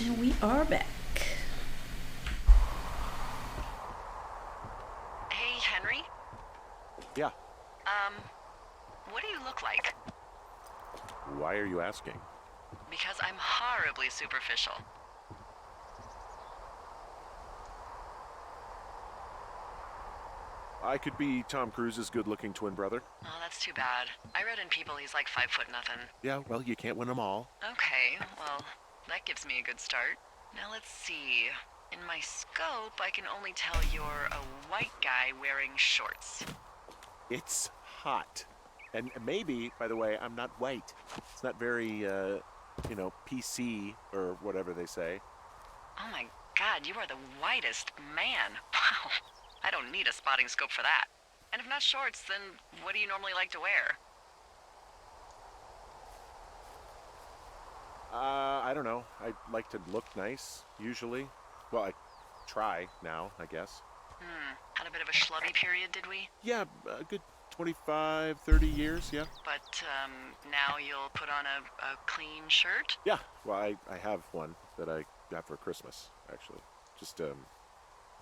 And we are back. Hey, Henry? Yeah. What do you look like? Why are you asking? Because I'm horribly superficial. I could be Tom Cruise's good-looking twin brother. Oh, that's too bad. I read in People he's like 5'0" nothing. Yeah, well, you can't win them all. Okay, well, that gives me a good start. Now let's see. In my scope, I can only tell you're a white guy wearing shorts. It's hot. And maybe, by the way, I'm not white. It's not very, PC or whatever they say. Oh my god, you are the whitest man. Wow. I don't need a spotting scope for that. And if not shorts, then what do you normally like to wear? I don't know. I like to look nice, usually. Well, I try now, I guess. Had a bit of a schlubby period, did we? Yeah, a good 25, 30 years, yeah. But, now you'll put on a clean shirt? Yeah, well, I have one that I got for Christmas, actually. Just,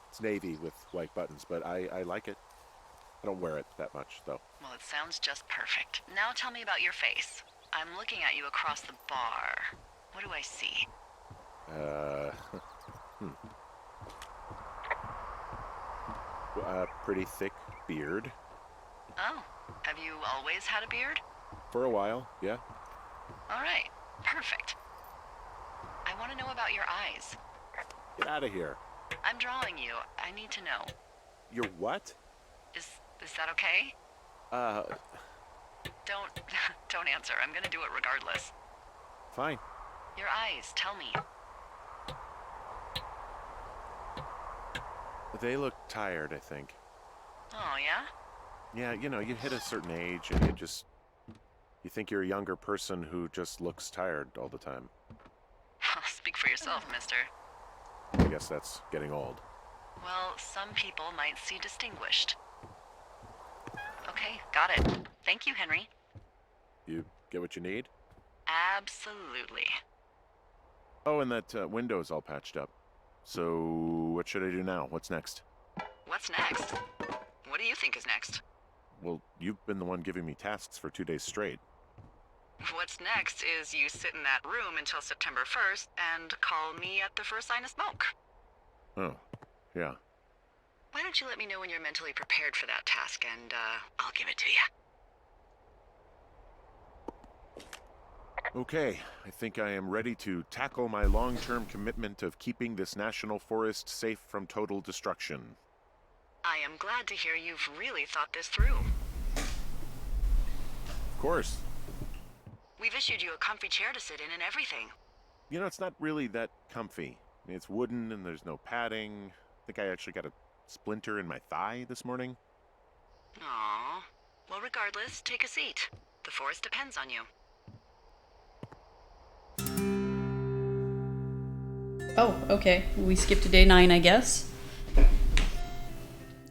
it's navy with white buttons, but I like it. I don't wear it that much, though. Well, it sounds just perfect. Now tell me about your face. I'm looking at you across the bar. What do I see? A pretty thick beard. Oh, have you always had a beard? For a while, yeah. All right, perfect. I want to know about your eyes. Get out of here. I'm drawing you. I need to know. You're what? Is that okay? Don't don't answer. I'm gonna do it regardless. Fine. Your eyes, tell me. They look tired, I think. Oh, yeah? Yeah, you hit a certain age and you think you're a younger person who just looks tired all the time. Speak for yourself, mister. I guess that's getting old. Well, some people might see distinguished. Okay, got it. Thank you, Henry. You get what you need? Absolutely. Oh, and that window's all patched up. So, what should I do now? What's next? What's next? What do you think is next? Well, you've been the one giving me tasks for 2 days straight. What's next is you sit in that room until September 1st and call me at the first sign of smoke. Oh, yeah. Why don't you let me know when you're mentally prepared for that task and, I'll give it to you. Okay, I think I am ready to tackle my long-term commitment of keeping this national forest safe from total destruction. I am glad to hear you've really thought this through. Of course. We've issued you a comfy chair to sit in and everything. You know, it's not really that comfy. I mean, it's wooden and there's no padding. I think I actually got a splinter in my thigh this morning. Aww. Well, regardless, take a seat. The forest depends on you. Oh, okay. We skipped to day 9, I guess.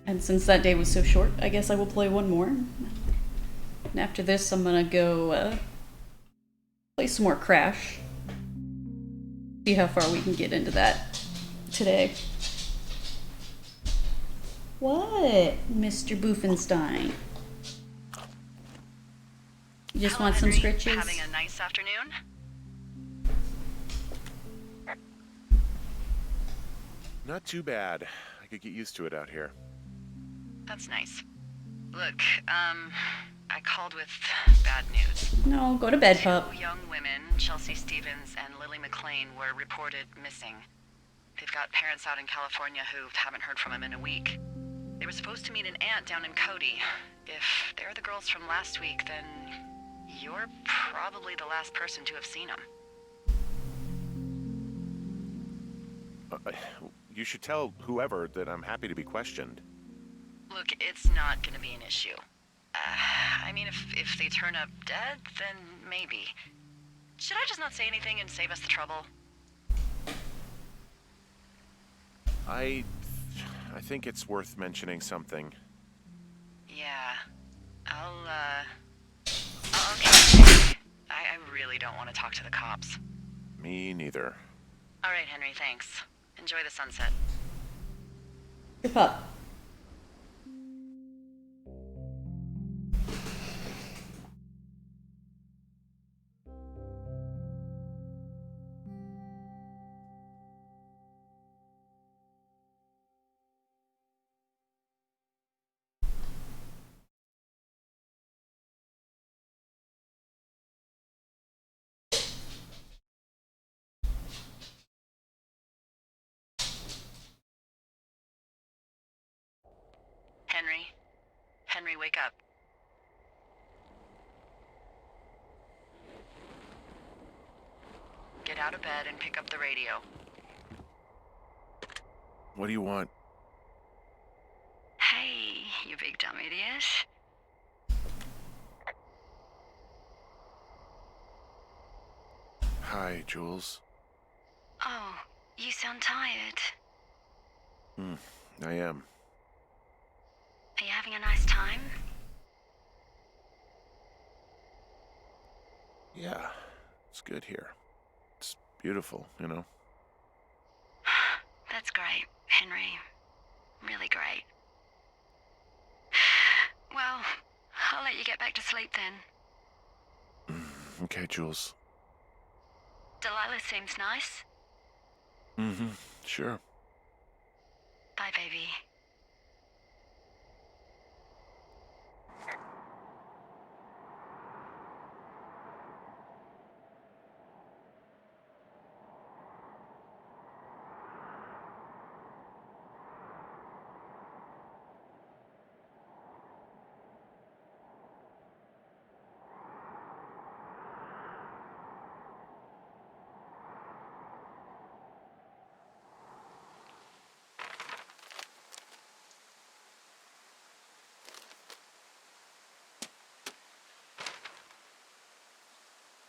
And since that day was so short, I guess I will play one more. And after this, I'm gonna go play some more Crash. See how far we can get into that today. What, Mr. Boofenstein? You just Hello, want some Henry. scritches? Having a nice afternoon? Not too bad. I could get used to it out here. That's nice. Look, I called with bad news. No, go to bed, pup. 2 young women, Chelsea Stevens and Lily McLean, were reported missing. They've got parents out in California who haven't heard from them in a week. They were supposed to meet an aunt down in Cody. If they're the girls from last week, then you're probably the last person to have seen them. You should tell whoever that I'm happy to be questioned. Look, it's not gonna be an issue. I mean, if they turn up dead, then maybe. Should I just not say anything and save us the trouble? I think it's worth mentioning something. Yeah. Okay. I really don't want to talk to the cops. Me neither. All right, Henry, thanks. Enjoy the sunset. Your pup. Henry? Henry, wake up. Get out of bed and pick up the radio. What do you want? Hey, you big dumb idiot. Hi, Jules. Oh, you sound tired. I am. Are you having a nice time? Yeah, it's good here. It's beautiful, you know? That's great, Henry. Really great. Well, I'll let you get back to sleep then. Okay, Jules. Delilah seems nice. Sure. Bye, baby.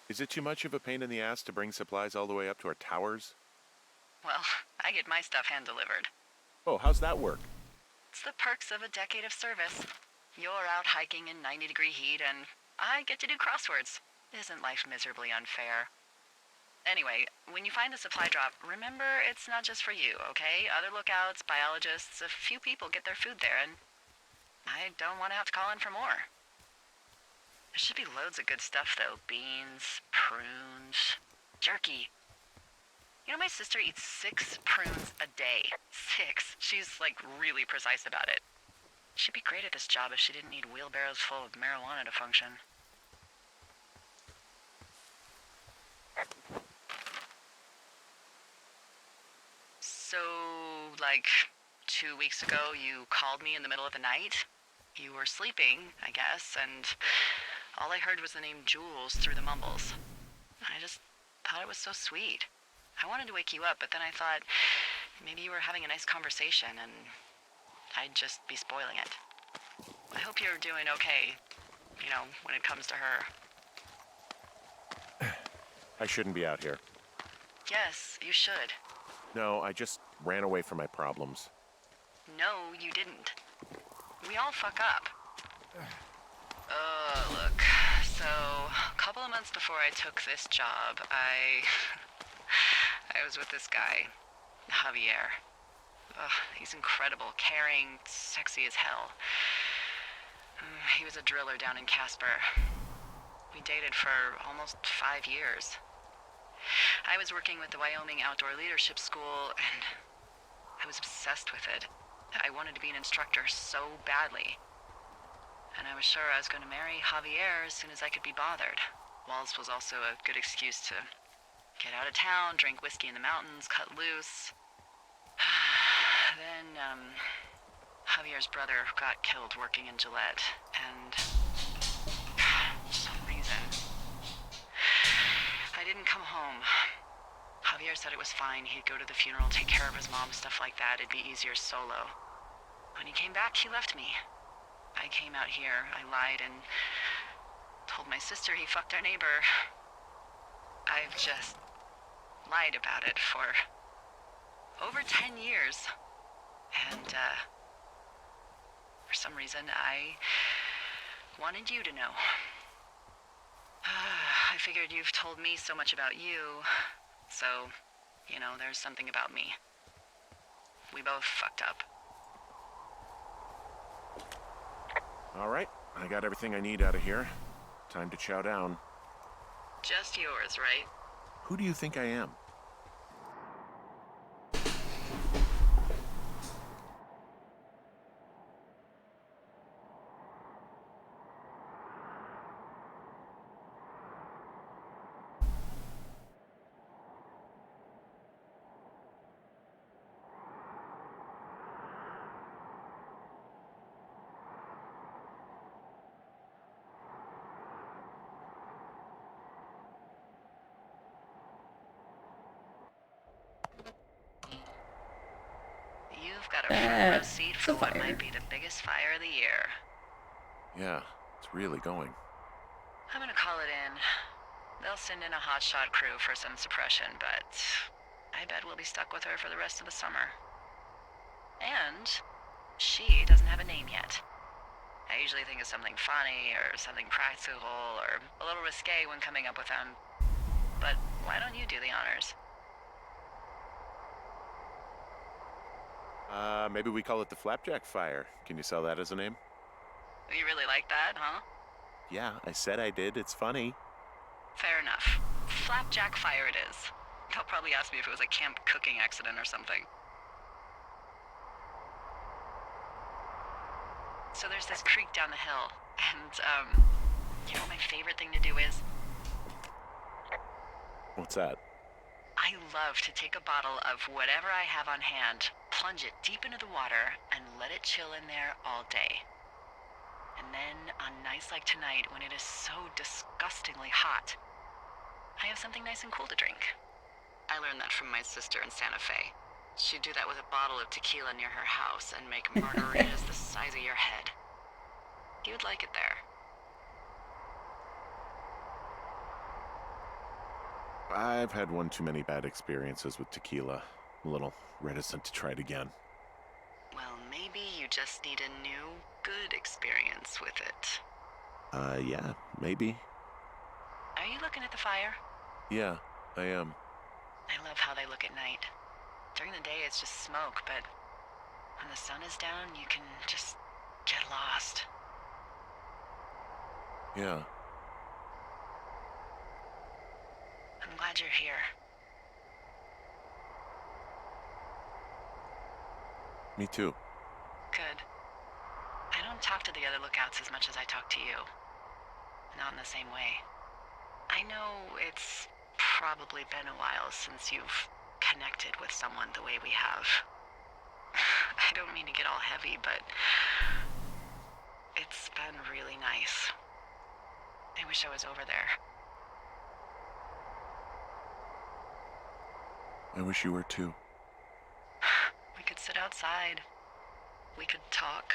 Is it too much of a pain in the ass to bring supplies all the way up to our towers? Well, I get my stuff hand-delivered. Oh, how's that work? It's the perks of a decade of service. You're out hiking in 90-degree heat, and I get to do crosswords. Isn't life miserably unfair? Anyway, when you find the supply drop, remember it's not just for you, okay? Other lookouts, biologists, a few people get their food there, and I don't want to have to call in for more. There should be loads of good stuff, though. Beans, prunes, jerky. You know, my sister eats 6 prunes a day. 6. She's, like, really precise about it. She'd be great at this job if she didn't need wheelbarrows full of marijuana to function. So, like, 2 weeks ago, you called me in the middle of the night? You were sleeping, I guess, and all I heard was the name Jules through the mumbles. I just thought it was so sweet. I wanted to wake you up, but then I thought maybe you were having a nice conversation and I'd just be spoiling it. I hope you're doing okay, you know, when it comes to her. I shouldn't be out here. Yes, you should. No, I just ran away from my problems. No, you didn't. We all fuck up. Look. So, a couple of months before I took this job, I was with this guy, Javier. He's incredible, caring, sexy as hell. He was a driller down in Casper. We dated for almost 5 years. I was working with the Wyoming Outdoor Leadership School, and I was obsessed with it. I wanted to be an instructor so badly. And I was sure I was going to marry Javier as soon as I could be bothered. Walls was also a good excuse to get out of town, drink whiskey in the mountains, cut loose. Then, Javier's brother got killed working in Gillette, and for some reason, I didn't come home. Javier said it was fine. He'd go to the funeral, take care of his mom, stuff like that. It'd be easier solo. When he came back, he left me. I came out here, I lied, and told my sister he fucked our neighbor. I've just lied about it for over 10 years. And, for some reason, I wanted you to know. I figured you've told me so much about you, so You know, there's something about me. We both fucked up. All right, I got everything I need out of here. Time to chow down. Just yours, right? Who do you think I am? You've got a front row That's seat a for what fire. might be the biggest fire of the year. Yeah, it's really going. I'm gonna call it in. They'll send in a hotshot crew for some suppression, but I bet we'll be stuck with her for the rest of the summer. And she doesn't have a name yet. I usually think of something funny or something practical or a little risque when coming up with them. But why don't you do the honors? Maybe we call it the Flapjack Fire. Can you sell that as a name? You really like that, huh? Yeah, I said I did. It's funny. Fair enough. Flapjack Fire it is. They'll probably ask me if it was a camp cooking accident or something. So there's this creek down the hill, and, you know what my favorite thing to do is? What's that? I love to take a bottle of whatever I have on hand, plunge it deep into the water, and let it chill in there all day. And then, on nights like tonight, when it is so disgustingly hot, I have something nice and cool to drink. I learned that from my sister in Santa Fe. She'd do that with a bottle of tequila near her house and make margaritas the size of your head. You'd like it there. I've had one too many bad experiences with tequila. I'm a little reticent to try it again. Well, maybe you just need a new, good experience with it. Yeah, maybe. Are you looking at the fire? Yeah, I am. I love how they look at night. During the day, it's just smoke, but when the sun is down, you can just get lost. Yeah. I'm glad you're here. Me too. Good. I don't talk to the other lookouts as much as I talk to you. Not in the same way. I know it's probably been a while since you've connected with someone the way we have. I don't mean to get all heavy, but it's been really nice. I wish I was over there. I wish you were too. We could sit outside. We could talk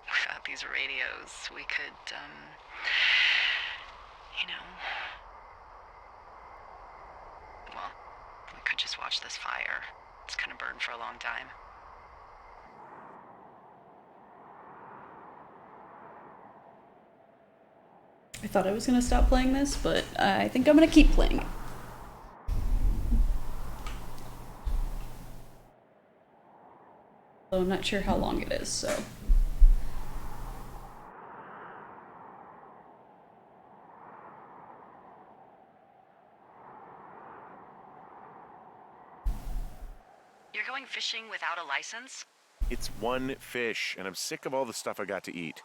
without these radios. We could, you know... Well, we could just watch this fire. It's gonna burn for a long time. I thought I was gonna stop playing this, but I think I'm gonna keep playing it. So I'm not sure how long it is, so. You're going fishing without a license? It's one fish, and I'm sick of all the stuff I got to eat.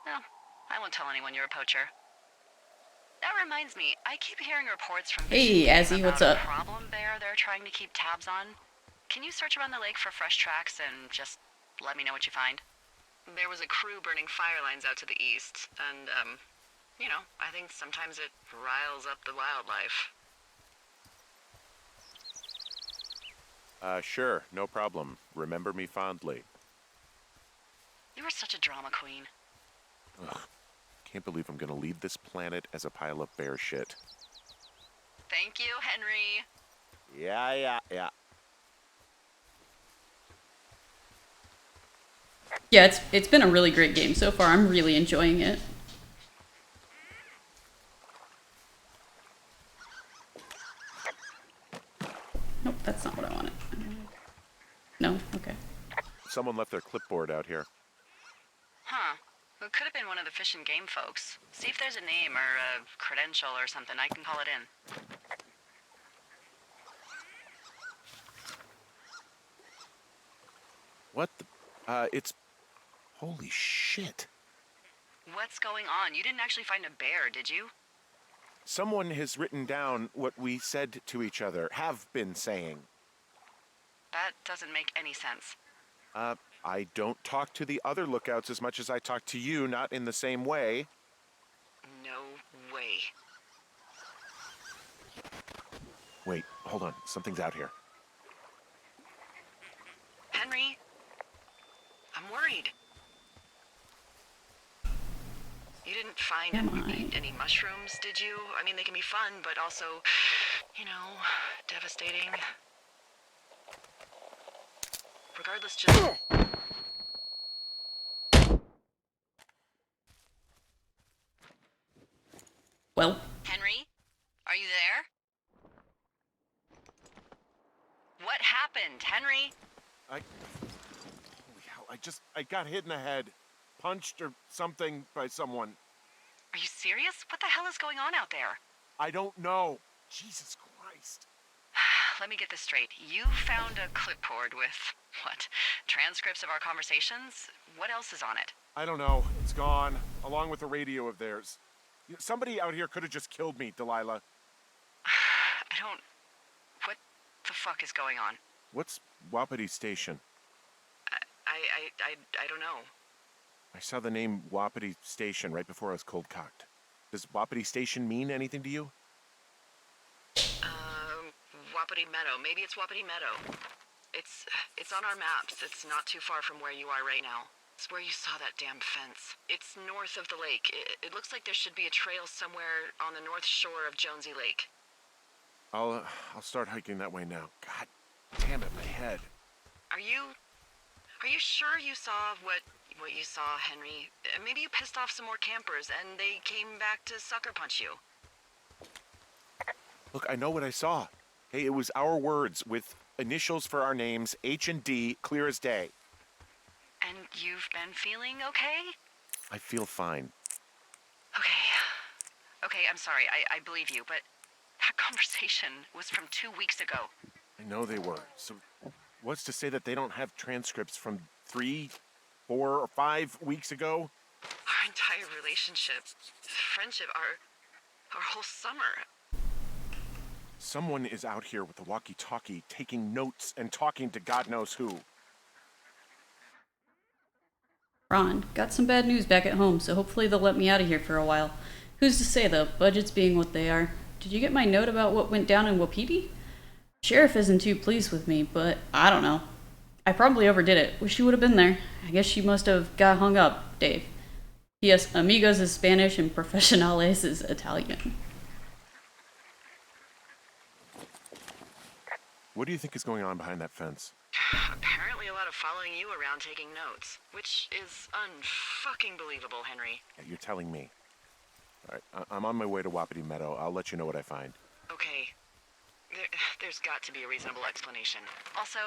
Well, I won't tell anyone you're a poacher. That reminds me, I keep hearing reports from Hey, fishing Azzy, what's about up? a problem bear they're trying to keep tabs on. Can you search around the lake for fresh tracks and just let me know what you find? There was a crew burning fire lines out to the east, and, you know, I think sometimes it riles up the wildlife. Sure, no problem. Remember me fondly. You were such a drama queen. Ugh. Can't believe I'm gonna leave this planet as a pile of bear shit. Thank you, Henry. Yeah. Yeah, it's been a really great game so far. I'm really enjoying it. Nope, that's not what I wanted. No? Okay. Someone left their clipboard out here. Huh. It could have been one of the Fish and Game folks. See if there's a name or a credential or something. I can call it in. What the? It's... Holy shit. What's going on? You didn't actually find a bear, did you? Someone has written down what we said to each other, have been saying. That doesn't make any sense. I don't talk to the other lookouts as much as I talk to you, not in the same way. No way. Wait, hold on. Something's out here. Henry? I'm worried. You didn't find any mushrooms, did you? I mean, they can be fun, but also, you know, devastating. Regardless, just... Well, Henry? Are you there? What happened, Henry? Holy hell, I got hit in the head. Punched or something by someone. Are you serious? What the hell is going on out there? I don't know. Jesus Christ. Let me get this straight. You found a clipboard with, what, transcripts of our conversations? What else is on it? I don't know. It's gone, along with the radio of theirs. Somebody out here could have just killed me, Delilah. What the fuck is going on? What's Wapiti Station? I don't know. I saw the name Wapiti Station right before I was cold-cocked. Does Wapiti Station mean anything to you? Wapiti Meadow. Maybe it's Wapiti Meadow. It's on our maps. It's not too far from where you are right now. It's where you saw that damn fence. It's north of the lake. It looks like there should be a trail somewhere on the north shore of Jonesy Lake. I'll start hiking that way now. God damn it, my head. Are you sure you saw what you saw, Henry? Maybe you pissed off some more campers and they came back to sucker punch you. Look, I know what I saw. Hey, it was our words with initials for our names, H and D, clear as day. And you've been feeling okay? I feel fine. Okay, I'm sorry. I believe you, but that conversation was from 2 weeks ago. I know they were. So what's to say that they don't have transcripts from 3, 4, or 5 weeks ago? Our entire relationship, friendship, our whole summer. Someone is out here with a walkie-talkie taking notes and talking to God knows who. Ron, got some bad news back at home, so hopefully they'll let me out of here for a while. Who's to say, though, budgets being what they are. Did you get my note about what went down in Wapiti? Sheriff isn't too pleased with me, but I don't know. I probably overdid it. Wish you would have been there. I guess she must have got hung up, Dave. Yes, amigos is Spanish and profesionales is Italian. What do you think is going on behind that fence? Apparently a lot of following you around taking notes, which is unfucking believable, Henry. Yeah, you're telling me. All right, I'm on my way to Wapiti Meadow. I'll let you know what I find. Okay. There's got to be a reasonable explanation. Also,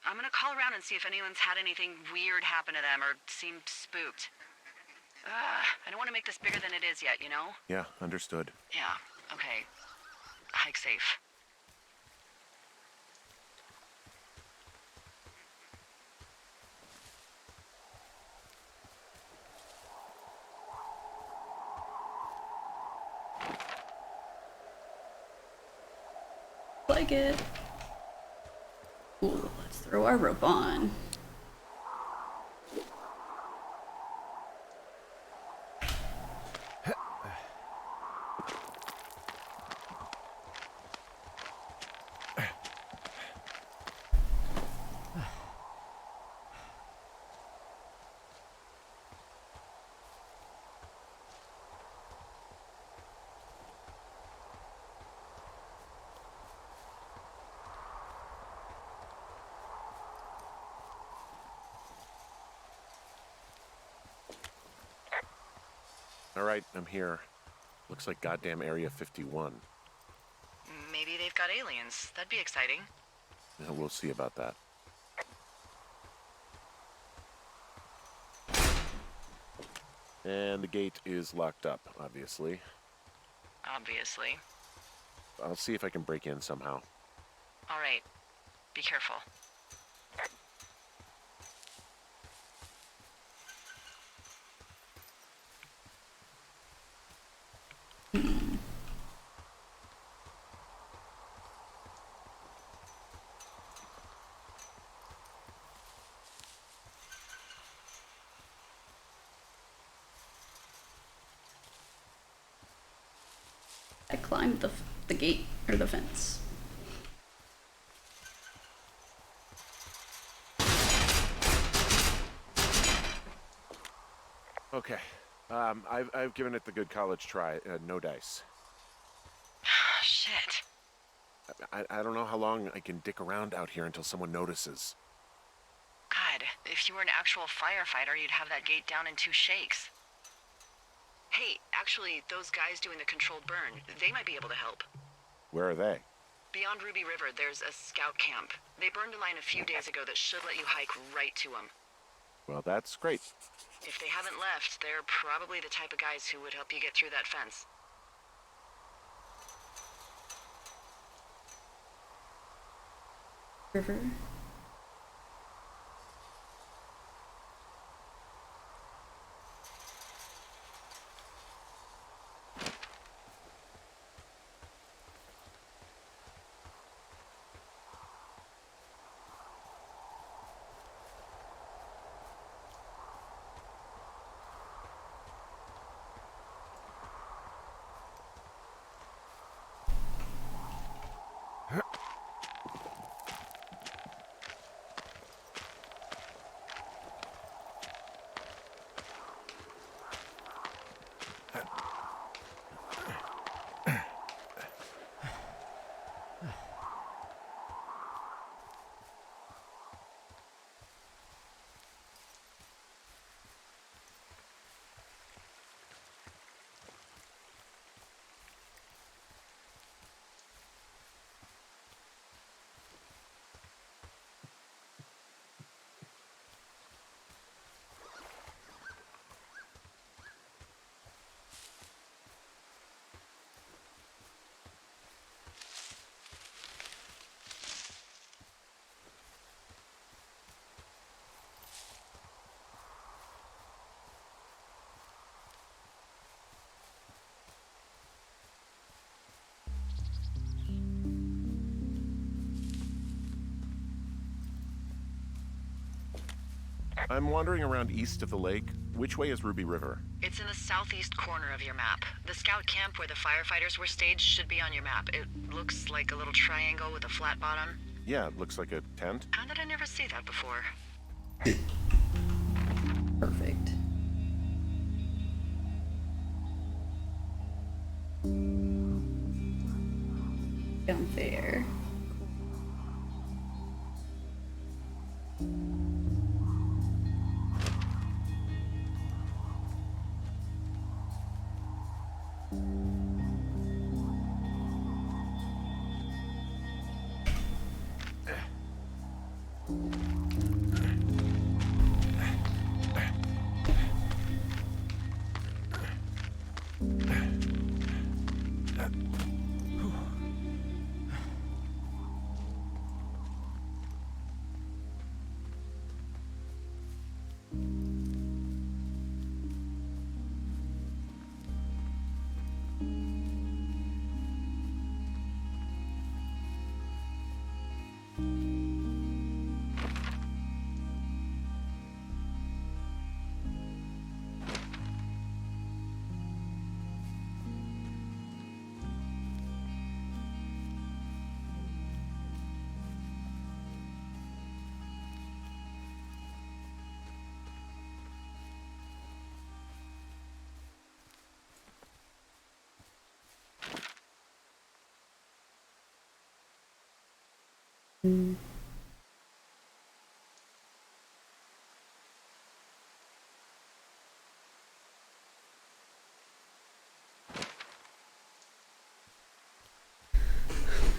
I'm gonna call around and see if anyone's had anything weird happen to them or seemed spooked. I don't want to make this bigger than it is yet, you know? Yeah, understood. Yeah, okay. Hike safe. Like it. Cool, let's throw our rope on. All right, I'm here. Looks like goddamn Area 51. Maybe they've got aliens. That'd be exciting. We'll see about that. And the gate is locked up, obviously. Obviously. I'll see if I can break in somehow. All right. Be careful. I climbed the gate or the fence. Okay. I've given it the good college try. No dice. Shit. I don't know how long I can dick around out here until someone notices. God, if you were an actual firefighter, you'd have that gate down in 2 shakes. Hey, actually, those guys doing the controlled burn, they might be able to help. Where are they? Beyond Ruby River, there's a scout camp. They burned a line a few days ago that should let you hike right to them. Well, that's great. If they haven't left, they're probably the type of guys who would help you get through that fence. River. I'm wandering around east of the lake. Which way is Ruby River? It's in the southeast corner of your map. The scout camp where the firefighters were staged should be on your map. It looks like a little triangle with a flat bottom. Yeah, it looks like a tent. How did I never see that before? Perfect. Down there.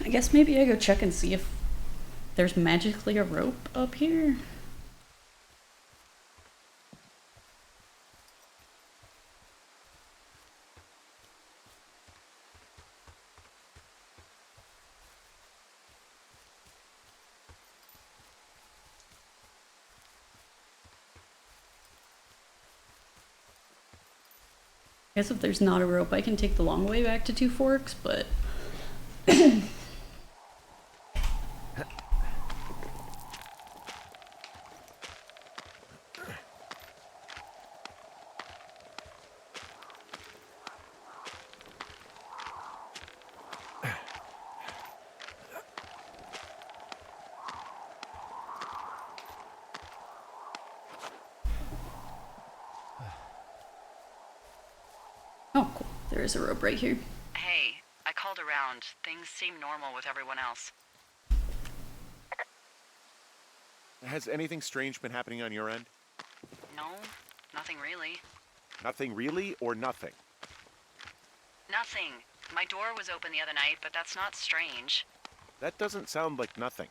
I guess maybe I go check and see if There's magically a rope up here? I guess if there's not a rope, I can take the long way back to Two Forks, but... Oh, cool. There is a rope right here. Hey, I called around. Things seem normal with everyone else. Has anything strange been happening on your end? No, nothing really. Nothing really, or nothing? Nothing. My door was open the other night, but that's not strange. That doesn't sound like nothing.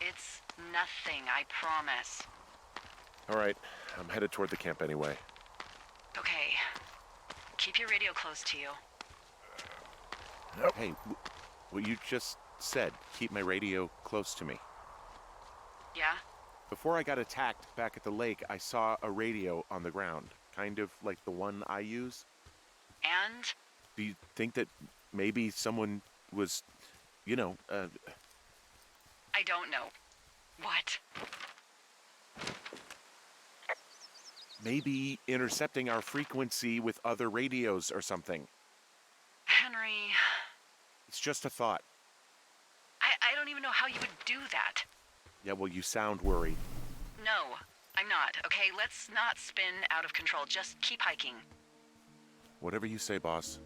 It's nothing, I promise. All right, I'm headed toward the camp anyway. Okay. Keep your radio close to you. Hey, what you just said, keep my radio close to me. Yeah? Before I got attacked back at the lake, I saw a radio on the ground, kind of like the one I use. And? Do you think that maybe someone was, I don't know. What? maybe intercepting our frequency with other radios or something? Henry... It's just a thought. I don't even know how you would do that. Yeah, well, you sound worried. No, I'm not. Okay, let's not spin out of control. Just keep hiking. Whatever you say, boss.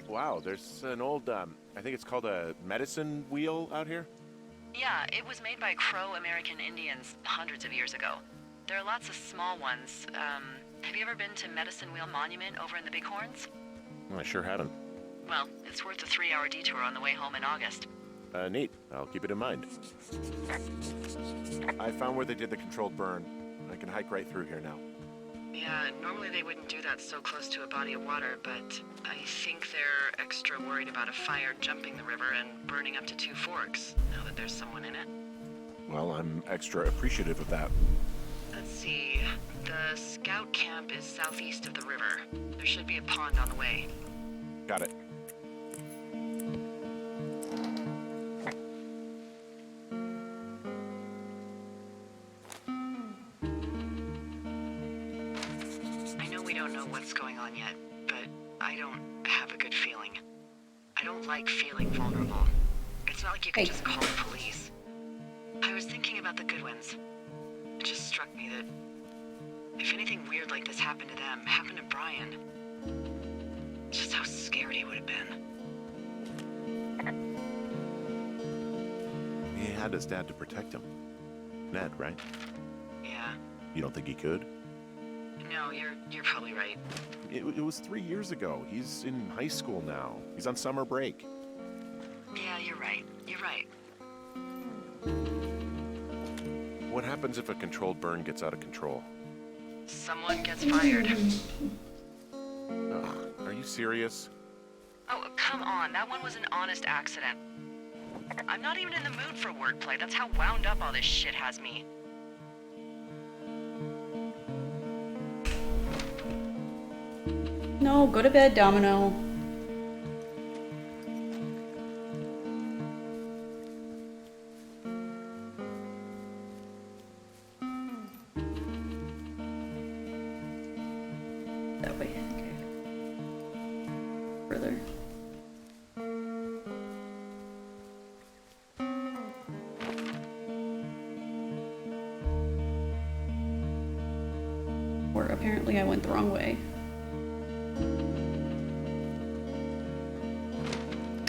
Wow, there's an old, I think it's called a medicine wheel out here? Yeah, it was made by Crow American Indians hundreds of years ago. There are lots of small ones. Have you ever been to Medicine Wheel Monument over in the Bighorns? I sure haven't. Well, it's worth a 3-hour detour on the way home in August. Neat. I'll keep it in mind. I found where they did the controlled burn. I can hike right through here now. Yeah, normally they wouldn't do that so close to a body of water, but I think they're extra worried about a fire jumping the river and burning up to Two Forks, now that there's someone in it. Well, I'm extra appreciative of that. Let's see. The scout camp is southeast of the river. There should be a pond on the way. Got it. I know we don't know what's going on yet, but I don't have a good feeling. I don't like feeling vulnerable. It's not like you can just call the police. I was thinking about the Goodwins. It just struck me that if anything weird like this happened to them, happened to Brian, just how scared he would have been. He had his dad to protect him. Ned, right? Yeah. You don't think he could? No, you're probably right. It was 3 years ago. He's in high school now. He's on summer break. Yeah, you're right. You're right. What happens if a controlled burn gets out of control? Someone gets fired. Ugh, are you serious? Oh, come on. That one was an honest accident. I'm not even in the mood for wordplay. That's how wound up all this shit has me. No, go to bed, Domino. That way, okay. Further. Or apparently I went the wrong way.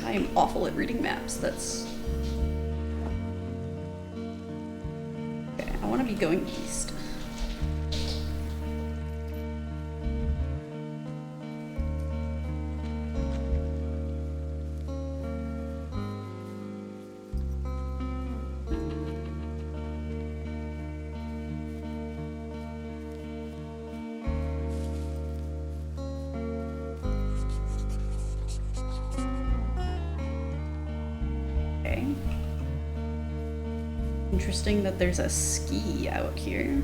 I am awful at reading maps, that's... Okay, I want to be going east. Okay. Interesting that there's a ski out here.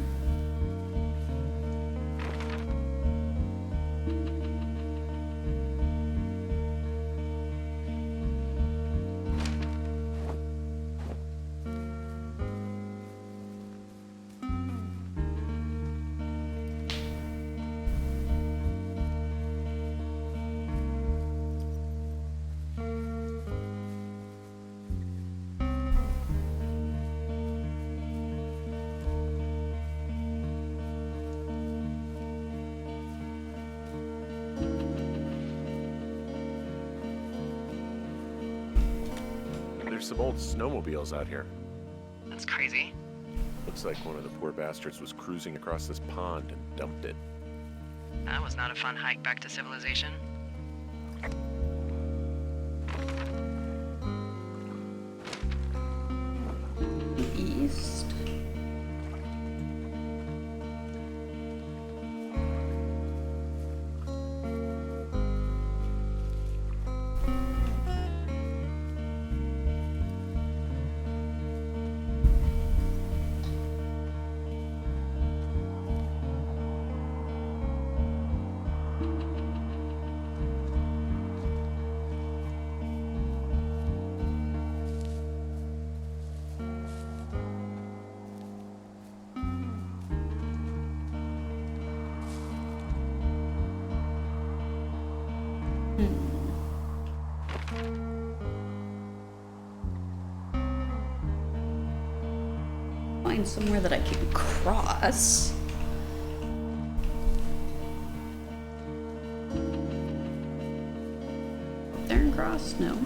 There's some old snowmobiles out here. That's crazy. Looks like one of the poor bastards was cruising across this pond and dumped it. That was not a fun hike back to civilization. East. Find somewhere that I can cross. Up there and cross? No.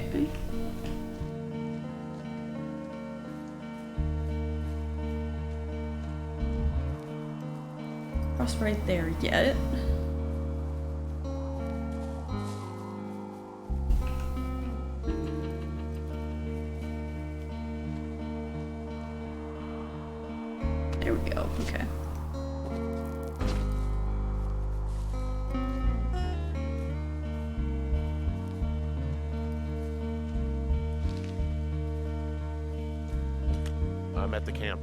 Okay. Cross right there yet. There we go, okay. I'm at the camp.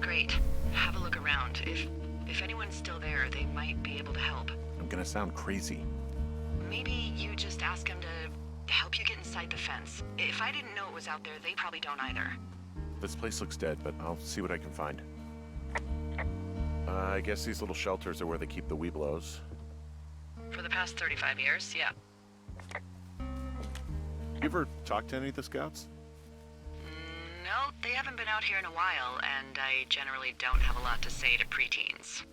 Great. Have a look around. If anyone's still there, they might be able to help. I'm gonna sound crazy. Maybe you just ask them to help you get inside the fence. If I didn't know it was out there, they probably don't either. This place looks dead, but I'll see what I can find. I guess these little shelters are where they keep the Weeblos. For the past 35 years, yeah. You ever talked to any of the scouts? No, they haven't been out here in a while, and I generally don't have a lot to say to preteens.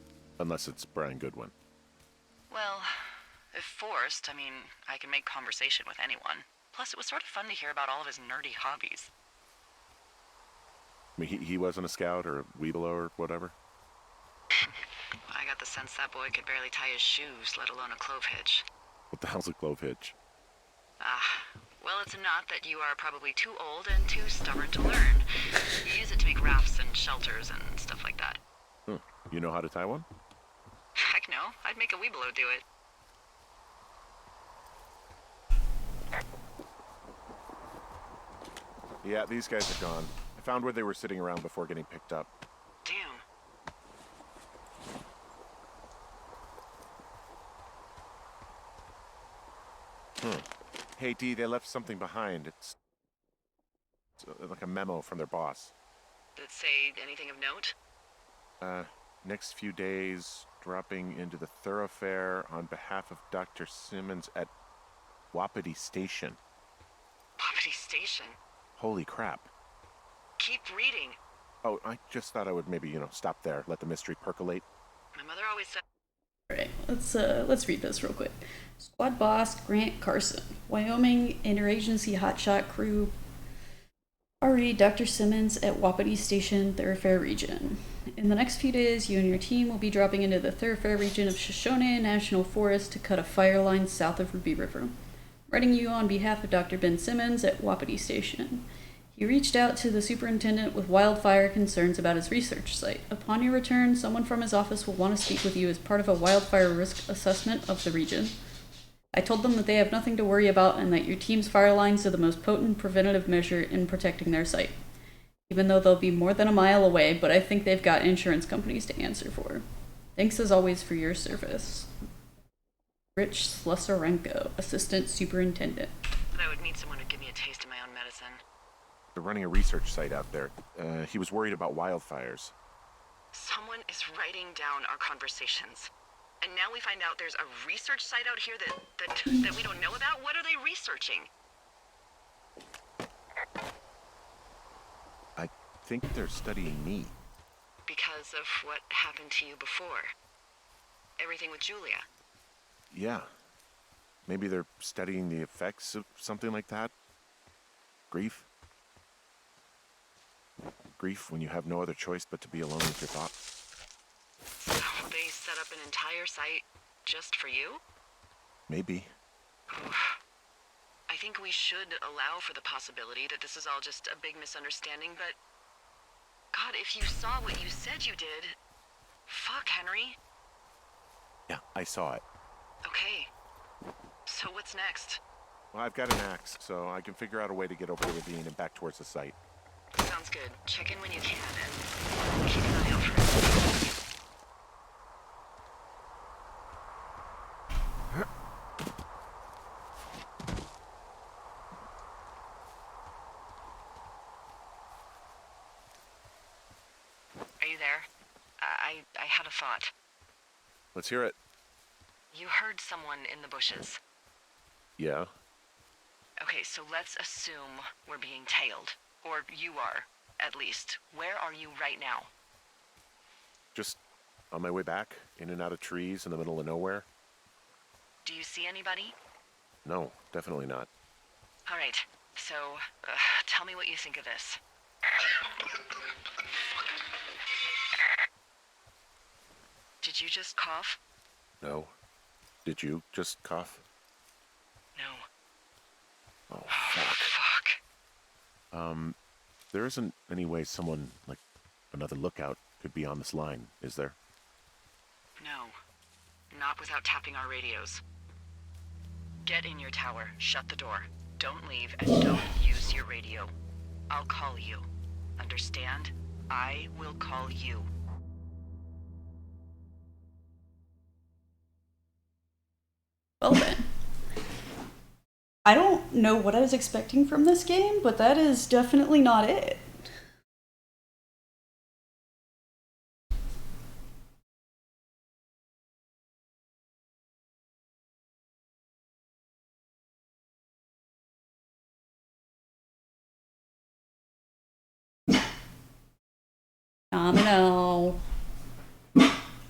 Unless it's Brian Goodwin. Well, if forced, I mean, I can make conversation with anyone. Plus, it was sort of fun to hear about all of his nerdy hobbies. I mean, he wasn't a scout or a Weeblo or whatever? I got the sense that boy could barely tie his shoes, let alone a clove hitch. What the hell's a clove hitch? Well, it's a knot that you are probably too old and too stubborn to learn. You use it to make rafts and shelters and stuff like that. You know how to tie one? Heck no, I'd make a Weeblo do it. Yeah, these guys are gone. I found where they were sitting around before getting picked up. Damn. Hey, Dee, they left something behind. It's like a memo from their boss. Did it say anything of note? Next few days, dropping into the thoroughfare on behalf of Dr. Simmons at Wapiti Station. Wapiti Station? Holy crap. Keep reading. Oh, I just thought I would maybe, stop there, let the mystery percolate. My mother always said... Alright, let's read this real quick. Squad boss Grant Carson, Wyoming interagency hotshot crew. RE Dr. Simmons at Wapiti Station, Thoroughfare region. In the next few days, you and your team will be dropping into the Thoroughfare region of Shoshone National Forest to cut a fire line south of Ruby River. Writing you on behalf of Dr. Ben Simmons at Wapiti Station. He reached out to the superintendent with wildfire concerns about his research site. Upon your return, someone from his office will want to speak with you as part of a wildfire risk assessment of the region. I told them that they have nothing to worry about and that your team's fire lines are the most potent preventative measure in protecting their site. Even though they'll be more than a mile away, but I think they've got insurance companies to answer for. Thanks as always for your service. Rich Slusarenko, Assistant Superintendent. But I would need someone to give me a taste of my own medicine. They're running a research site out there. He was worried about wildfires. Someone is writing down our conversations. And now we find out there's a research site out here that we don't know about? What are they researching? I think they're studying me. Because of what happened to you before. Everything with Julia. Yeah. Maybe they're studying the effects of something like that. Grief. Grief when you have no other choice but to be alone with your thoughts. So they set up an entire site just for you? Maybe. I think we should allow for the possibility that this is all just a big misunderstanding, but... God, if you saw what you said you did... Fuck, Henry. Yeah, I saw it. Okay. So what's next? Well, I've got an axe, so I can figure out a way to get over the ravine and back towards the site. Sounds good. Check in when you can, and keep an eye out for it. Are you there? I had a thought. Let's hear it. You heard someone in the bushes. Yeah? Okay, so let's assume we're being tailed. Or you are, at least. Where are you right now? Just on my way back, in and out of trees in the middle of nowhere. Do you see anybody? No, definitely not. All right, so tell me what you think of this. Did you just cough? No. Did you just cough? No. Oh, fuck. Fuck. There isn't any way someone, like another lookout, could be on this line, is there? No. Not without tapping our radios. Get in your tower, shut the door. Don't leave, and don't use your radio. I'll call you. Understand? I will call you. Well then. I don't know what I was expecting from this game, but that is definitely not it. Domino.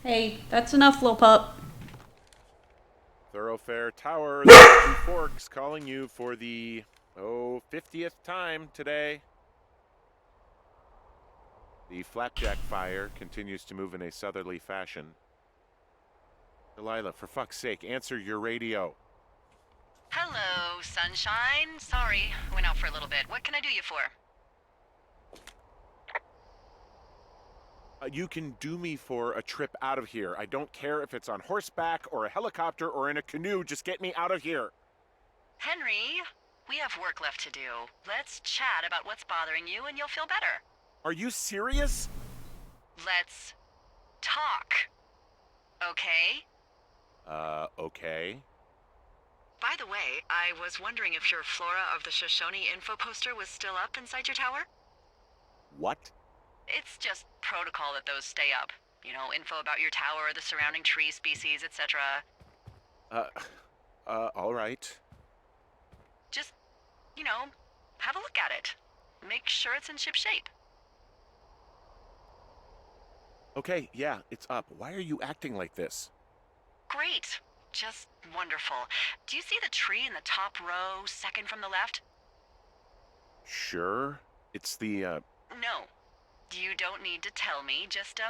Hey, that's enough, little pup. Thoroughfare Tower, the Two Forks calling you for the, 50th time today. The flapjack fire continues to move in a southerly fashion. Delilah, for fuck's sake, answer your radio. Hello, sunshine. Sorry, went out for a little bit. What can I do you for? You can do me for a trip out of here. I don't care if it's on horseback or a helicopter or in a canoe. Just get me out of here. Henry, we have work left to do. Let's chat about what's bothering you and you'll feel better. Are you serious? Let's talk. Okay? Okay. By the way, I was wondering if your Flora of the Shoshone info poster was still up inside your tower? What? It's just protocol that those stay up. You know, info about your tower, the surrounding tree species, etc. All right. Just, you know, have a look at it. Make sure it's in ship shape. Okay, yeah, it's up. Why are you acting like this? Great. Just wonderful. Do you see the tree in the top row, second from the left? Sure. It's the, No. You don't need to tell me, just,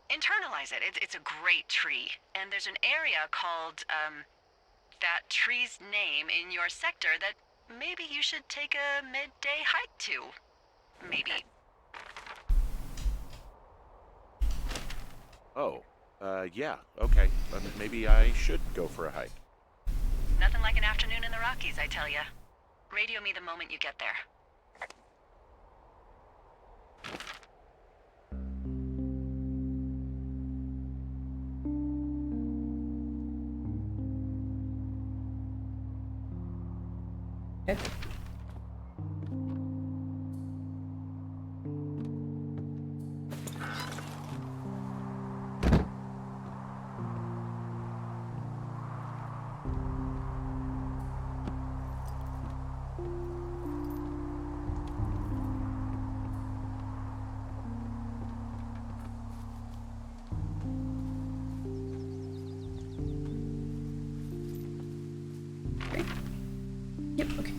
internalize it. It's a great tree. And there's an area called, that tree's name in your sector that maybe you should take a midday hike to. Maybe. Oh, yeah, okay. Maybe I should go for a hike. Nothing like an afternoon in the Rockies, I tell ya. Radio me the moment you get there. Okay. Yep, okay.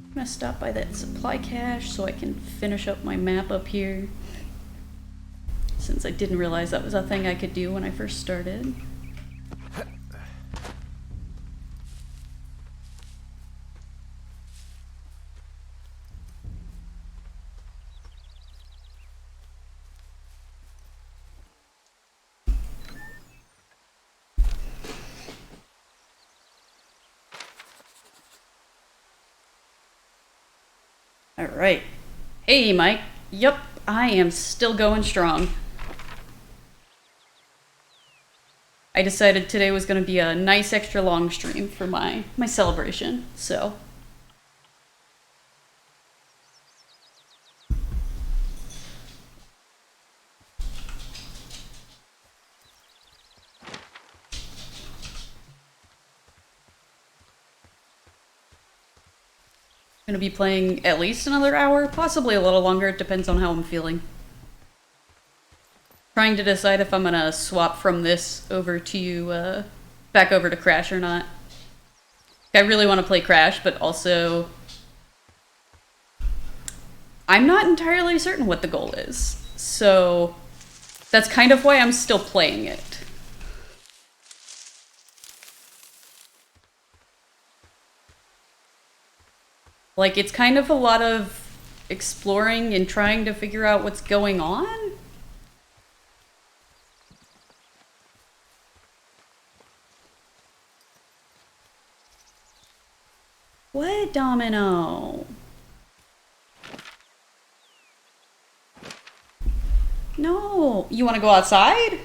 I'm gonna stop by that supply cache so I can finish up my map up here. Since I didn't realize that was a thing I could do when I first started. Alright. Hey, Mike. Yup, I am still going strong. I decided today was going to be a nice extra long stream for my celebration, so. Going to be playing at least another hour, possibly a little longer, it depends on how I'm feeling. Trying to decide if I'm going to swap from this over to, back over to Crash or not. I really want to play Crash, but also I'm not entirely certain what the goal is. So that's kind of why I'm still playing it. Like, it's kind of a lot of exploring and trying to figure out what's going on. What, Domino? No. You want to go outside?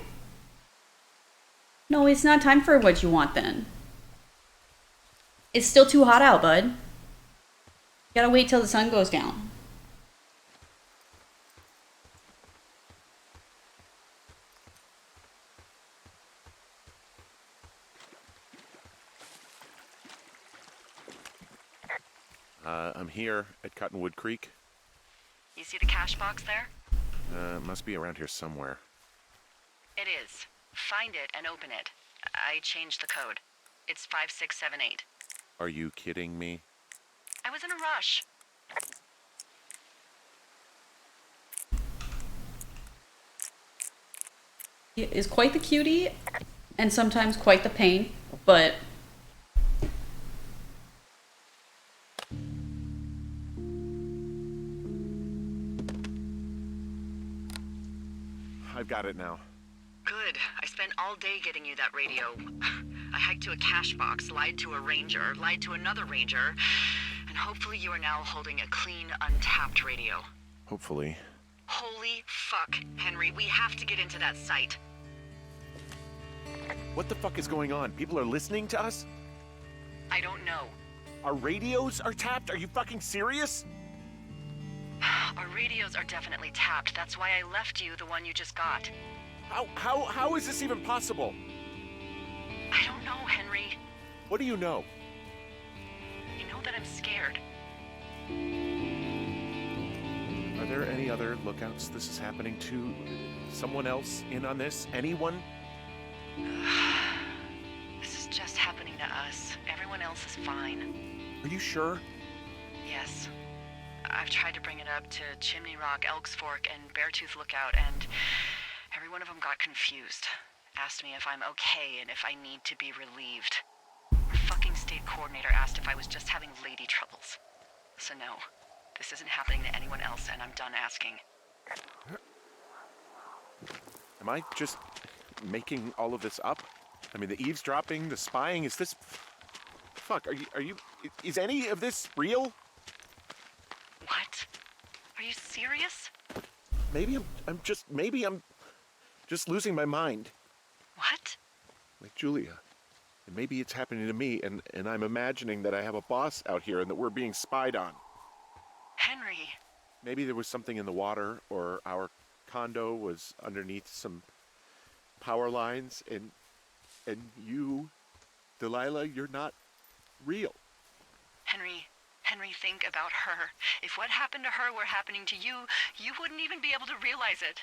No, it's not time for what you want then. It's still too hot out, bud. Gotta wait till the sun goes down. I'm here at Cottonwood Creek. You see the cash box there? Must be around here somewhere. It is. Find it and open it. I changed the code. It's 5678. Are you kidding me? I was in a rush. He is quite the cutie, and sometimes quite the pain, but I've got it now. Good. I spent all day getting you that radio. I hiked to a cash box, lied to a ranger, lied to another ranger, and hopefully you are now holding a clean, untapped radio. Hopefully. Holy fuck, Henry, we have to get into that site. What the fuck is going on? People are listening to us? I don't know. Our radios are tapped? Are you fucking serious? Our radios are definitely tapped. That's why I left you the one you just got. How is this even possible? I don't know, Henry. What do you know? You know that I'm scared. Are there any other lookouts this is happening to? Someone else in on this? Anyone? This is just happening to us. Everyone else is fine. Are you sure? Yes. I've tried to bring it up to Chimney Rock, Elks Fork, and Beartooth Lookout, and every one of them got confused. Asked me if I'm okay and if I need to be relieved. Our fucking state coordinator asked if I was just having lady troubles. So no, this isn't happening to anyone else, and I'm done asking. Am I just making all of this up? I mean, the eavesdropping, the spying, is this... Fuck, are you... Is any of this real? What? Are you serious? Maybe I'm just losing my mind. What? Like Julia. And maybe it's happening to me, and I'm imagining that I have a boss out here and that we're being spied on. Henry. Maybe there was something in the water, or our condo was underneath some power lines, and you, Delilah, you're not real. Henry, think about her. If what happened to her were happening to you, you wouldn't even be able to realize it.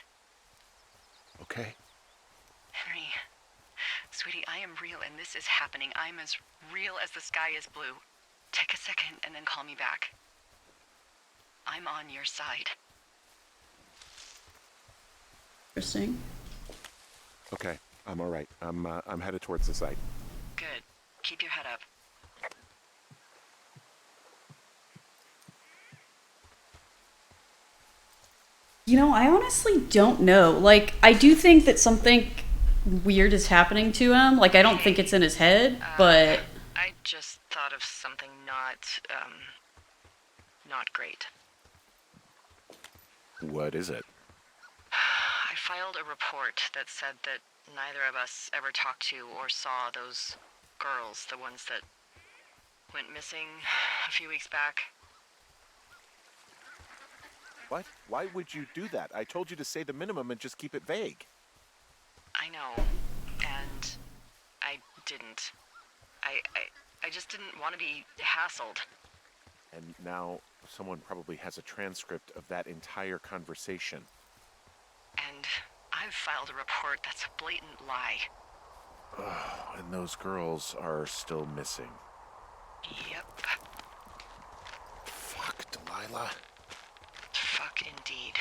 Okay. Henry, sweetie, I am real and this is happening. I'm as real as the sky is blue. Take a second and then call me back. I'm on your side. Interesting. Okay, I'm all right. I'm headed towards the site. Good. Keep your head up. You know, I honestly don't know. Like, I do think that something weird is happening to him. Like, I don't think it's in his head, but... I just thought of something not great. What is it? I filed a report that said that neither of us ever talked to or saw those girls, the ones that went missing a few weeks back. What? Why would you do that? I told you to say the minimum and just keep it vague. I know, and I didn't. I just didn't want to be hassled. And now someone probably has a transcript of that entire conversation. And I've filed a report that's a blatant lie. Oh, and those girls are still missing. Yep. Fuck, Delilah. Fuck indeed.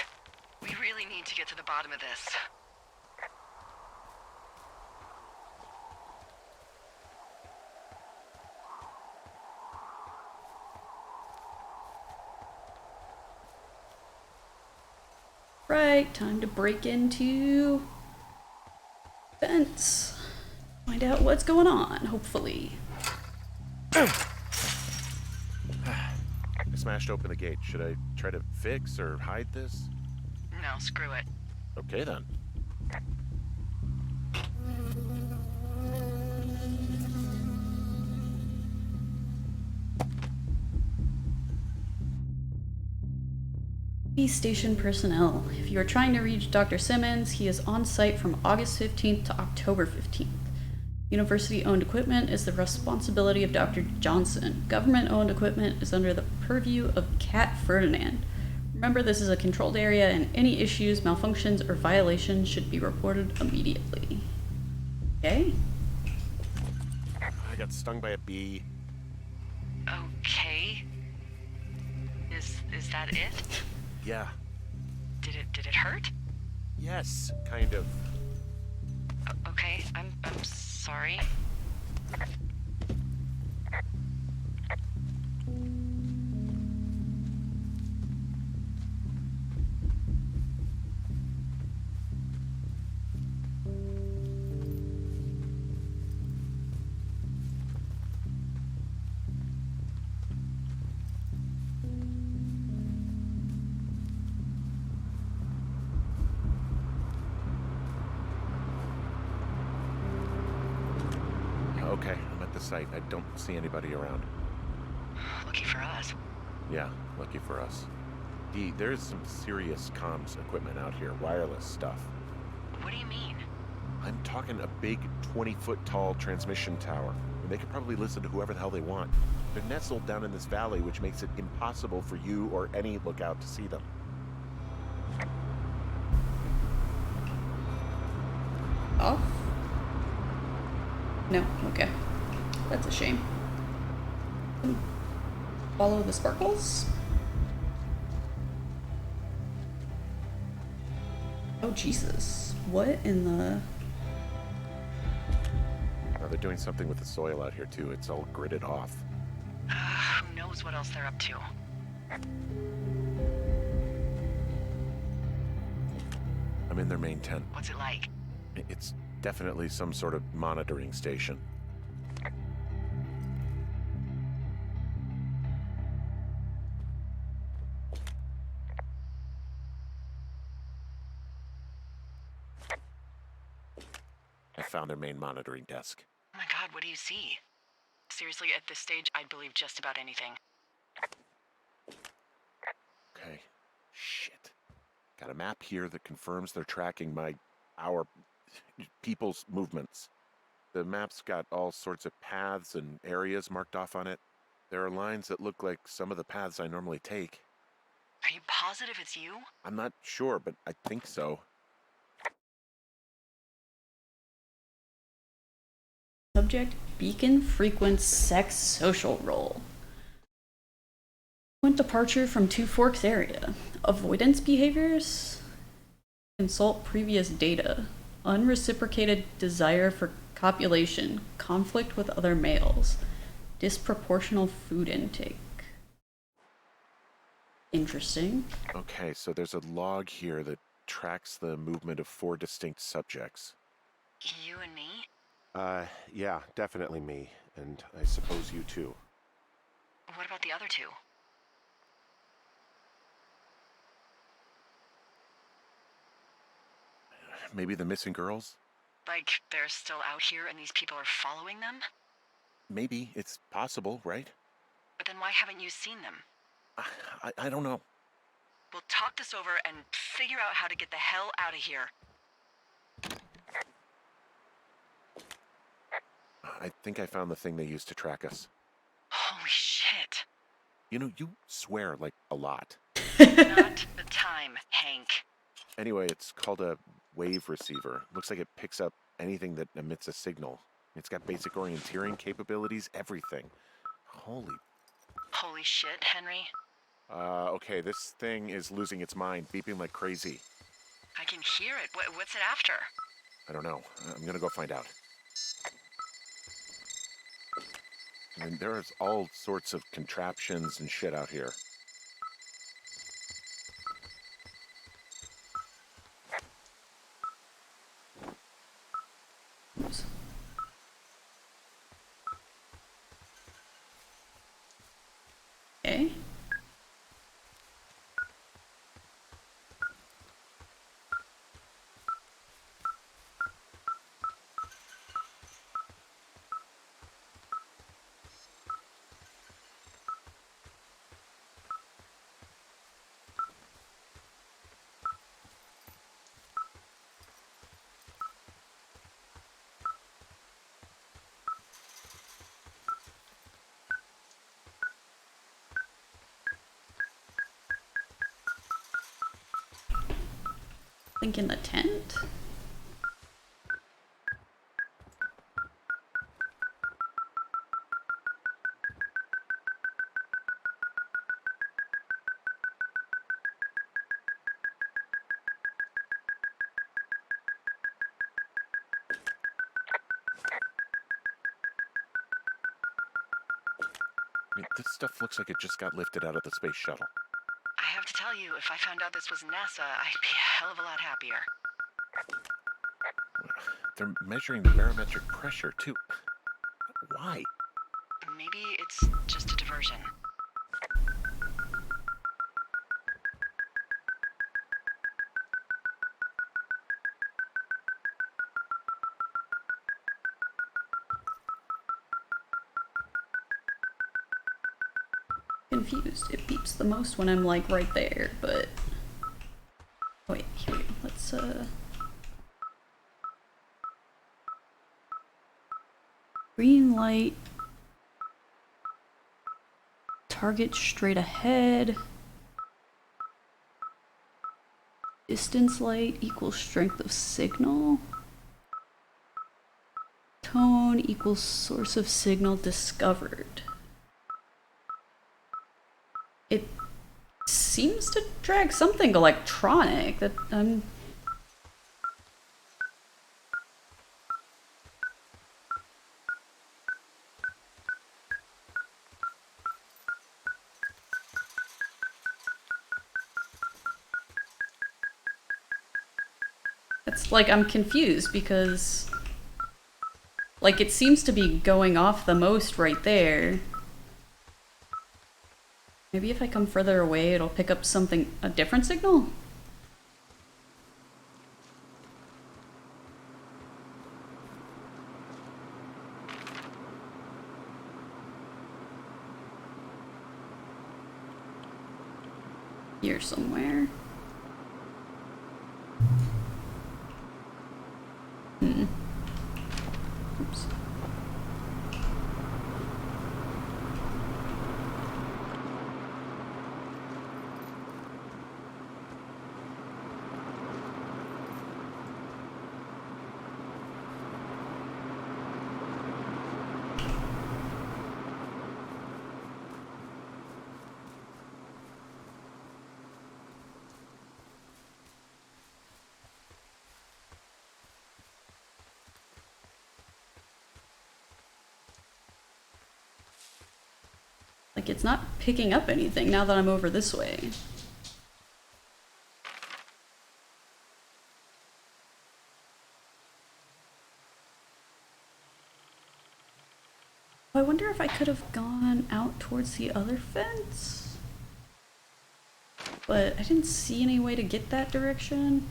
We really need to get to the bottom of this. Right, time to break into fence. Find out what's going on, hopefully. I smashed open the gate. Should I try to fix or hide this? No, screw it. Okay then. Police station personnel. If you are trying to reach Dr. Simmons, he is on site from August 15th to October 15th. University-owned equipment is the responsibility of Dr. Johnson. Government-owned equipment is under the purview of Cat Ferdinand. Remember, this is a controlled area, and any issues, malfunctions, or violations should be reported immediately. Okay? I got stung by a bee. Okay. Is that it? Yeah. Did it hurt? Yes, kind of. Okay, I'm sorry. Okay, I'm at the site. I don't see anybody around. Lucky for us. Yeah, lucky for us. Dee, there's some serious comms equipment out here, wireless stuff. What do you mean? I'm talking a big 20-foot tall transmission tower, and they could probably listen to whoever the hell they want. They're nestled down in this valley, which makes it impossible for you or any lookout to see them. Off? No, okay. That's a shame. Follow the sparkles? Oh, Jesus. What in the... Now, they're doing something with the soil out here, too. It's all gridded off. Who knows what else they're up to? I'm in their main tent. What's it like? It's Definitely some sort of monitoring station. I found their main monitoring desk. Oh my god, what do you see? Seriously, at this stage, I'd believe just about anything. Okay. Shit. Got a map here that confirms they're tracking our people's movements. The map's got all sorts of paths and areas marked off on it. There are lines that look like some of the paths I normally take. Are you positive it's you? I'm not sure, but I think so. Subject, beacon frequent sex social role. Frequent departure from Two Forks area. Avoidance behaviors. Consult previous data. Unreciprocated desire for copulation. Conflict with other males. Disproportional food intake. Interesting. Okay, so there's a log here that tracks the movement of 4 distinct subjects. You and me? Yeah, definitely me. And I suppose you too. What about the other two? Maybe the missing girls? Like, they're still out here and these people are following them? Maybe. It's possible, right? But then why haven't you seen them? I don't know. We'll talk this over and figure out how to get the hell out of here. I think I found the thing they used to track us. Holy shit. You know, you swear like a lot. Not the time, Hank. Anyway, it's called a wave receiver. Looks like it picks up anything that emits a signal. It's got basic orienteering capabilities, everything. Holy shit, Henry. Okay, this thing is losing its mind, beeping like crazy. I can hear it. What's it after? I don't know. I'm gonna go find out. I mean, there's all sorts of contraptions and shit out here. Oops. Okay. Think in the tent? I mean, this stuff looks like it just got lifted out of the space shuttle. I have to tell you, if I found out this was NASA, I'd be a hell of a lot happier. They're measuring the barometric pressure, too. Why? Maybe it's just a diversion. Confused. It beeps the most when I'm like right there, but wait, here we go. Let's green light, target straight ahead, distance light equals strength of signal, tone equals source of signal discovered. It seems to track something electronic that I'm it's like I'm confused because Like, it seems to be going off the most right there. Maybe if I come further away, it'll pick up something, a different signal? Here somewhere. Oops. Like, it's not picking up anything now that I'm over this way. I wonder if I could have gone out towards the other fence? But I didn't see any way to get that direction.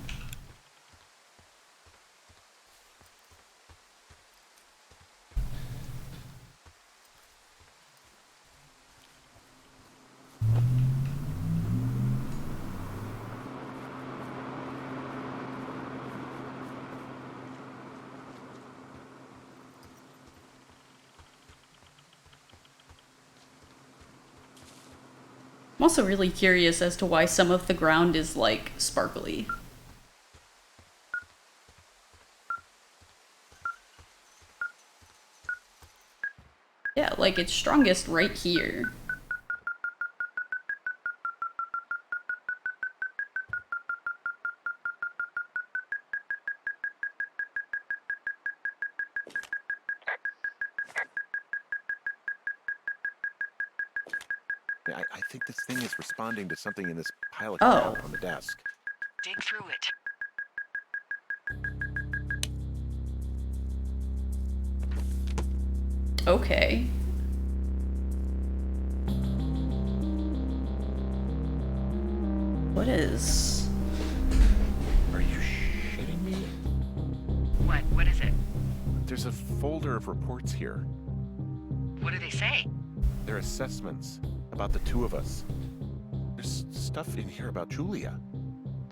I'm also really curious as to why some of the ground is, like, sparkly. Yeah, like, it's strongest right here. I think this thing is responding to something in this pile of Oh. crap on the desk. Dig through it. Okay. What is... Are you shitting me? What? What is it? There's a folder of reports here. What do they say? They're assessments about the two of us. There's stuff in here about Julia.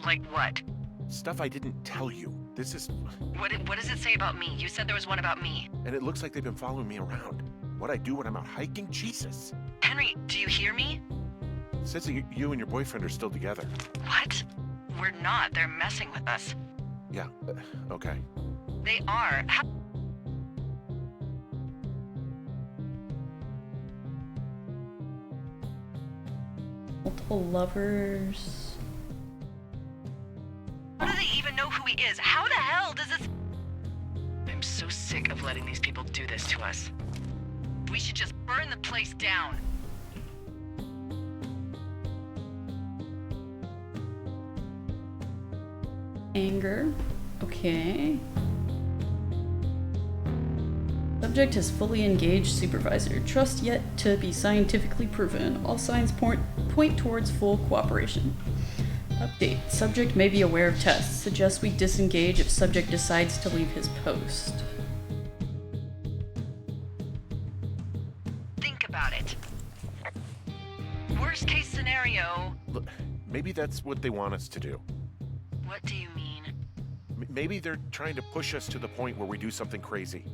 Like what? Stuff I didn't tell you. This is... What does it say about me? You said there was one about me. And it looks like they've been following me around. What I do when I'm out hiking? Jesus. Henry, do you hear me? It says that you and your boyfriend are still together. What? We're not. They're messing with us. Yeah, okay. They are. Multiple lovers... How do they even know who he is? How the hell does this... I'm so sick of letting these people do this to us. We should just burn the place down. Anger. Okay. Subject has fully engaged supervisor. Trust yet to be scientifically proven. All signs point towards full cooperation. Update. Subject may be aware of tests. Suggests we disengage if subject decides to leave his post. Think about it. Worst case scenario. Look, maybe that's what they want us to do. What do you mean? Maybe they're trying to push us to the point where we do something crazy.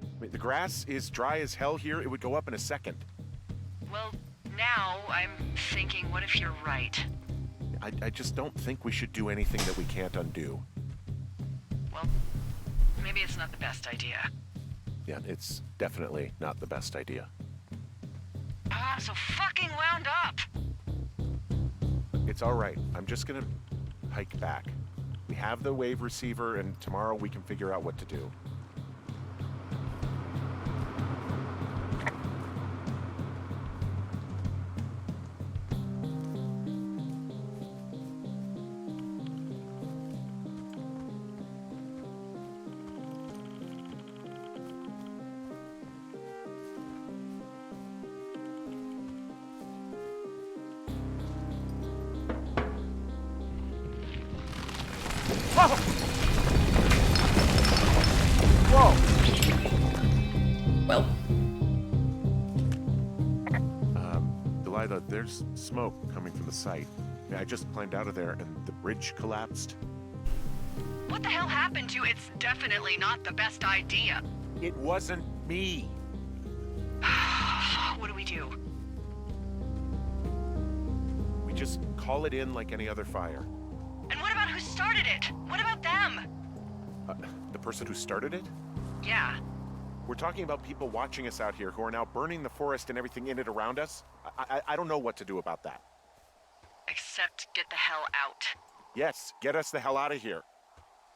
I mean, the grass is dry as hell here. It would go up in a second. Well, now I'm thinking, what if you're right? I just don't think we should do anything that we can't undo. Well, maybe it's not the best idea. Yeah, it's definitely not the best idea. Ah, so fucking wound up! It's all right. I'm just gonna hike back. We have the wave receiver, and tomorrow we can figure out what to do. Whoa! Well, Delilah, there's smoke coming from the site. I just climbed out of there and the bridge collapsed. What the hell happened to you? It's definitely not the best idea. It wasn't me. What do we do? We just call it in like any other fire. And what about who started it? What about them? The person who started it? Yeah. We're talking about people watching us out here who are now burning the forest and everything in it around us. I don't know what to do about that. Except get the hell out. Yes, get us the hell out of here.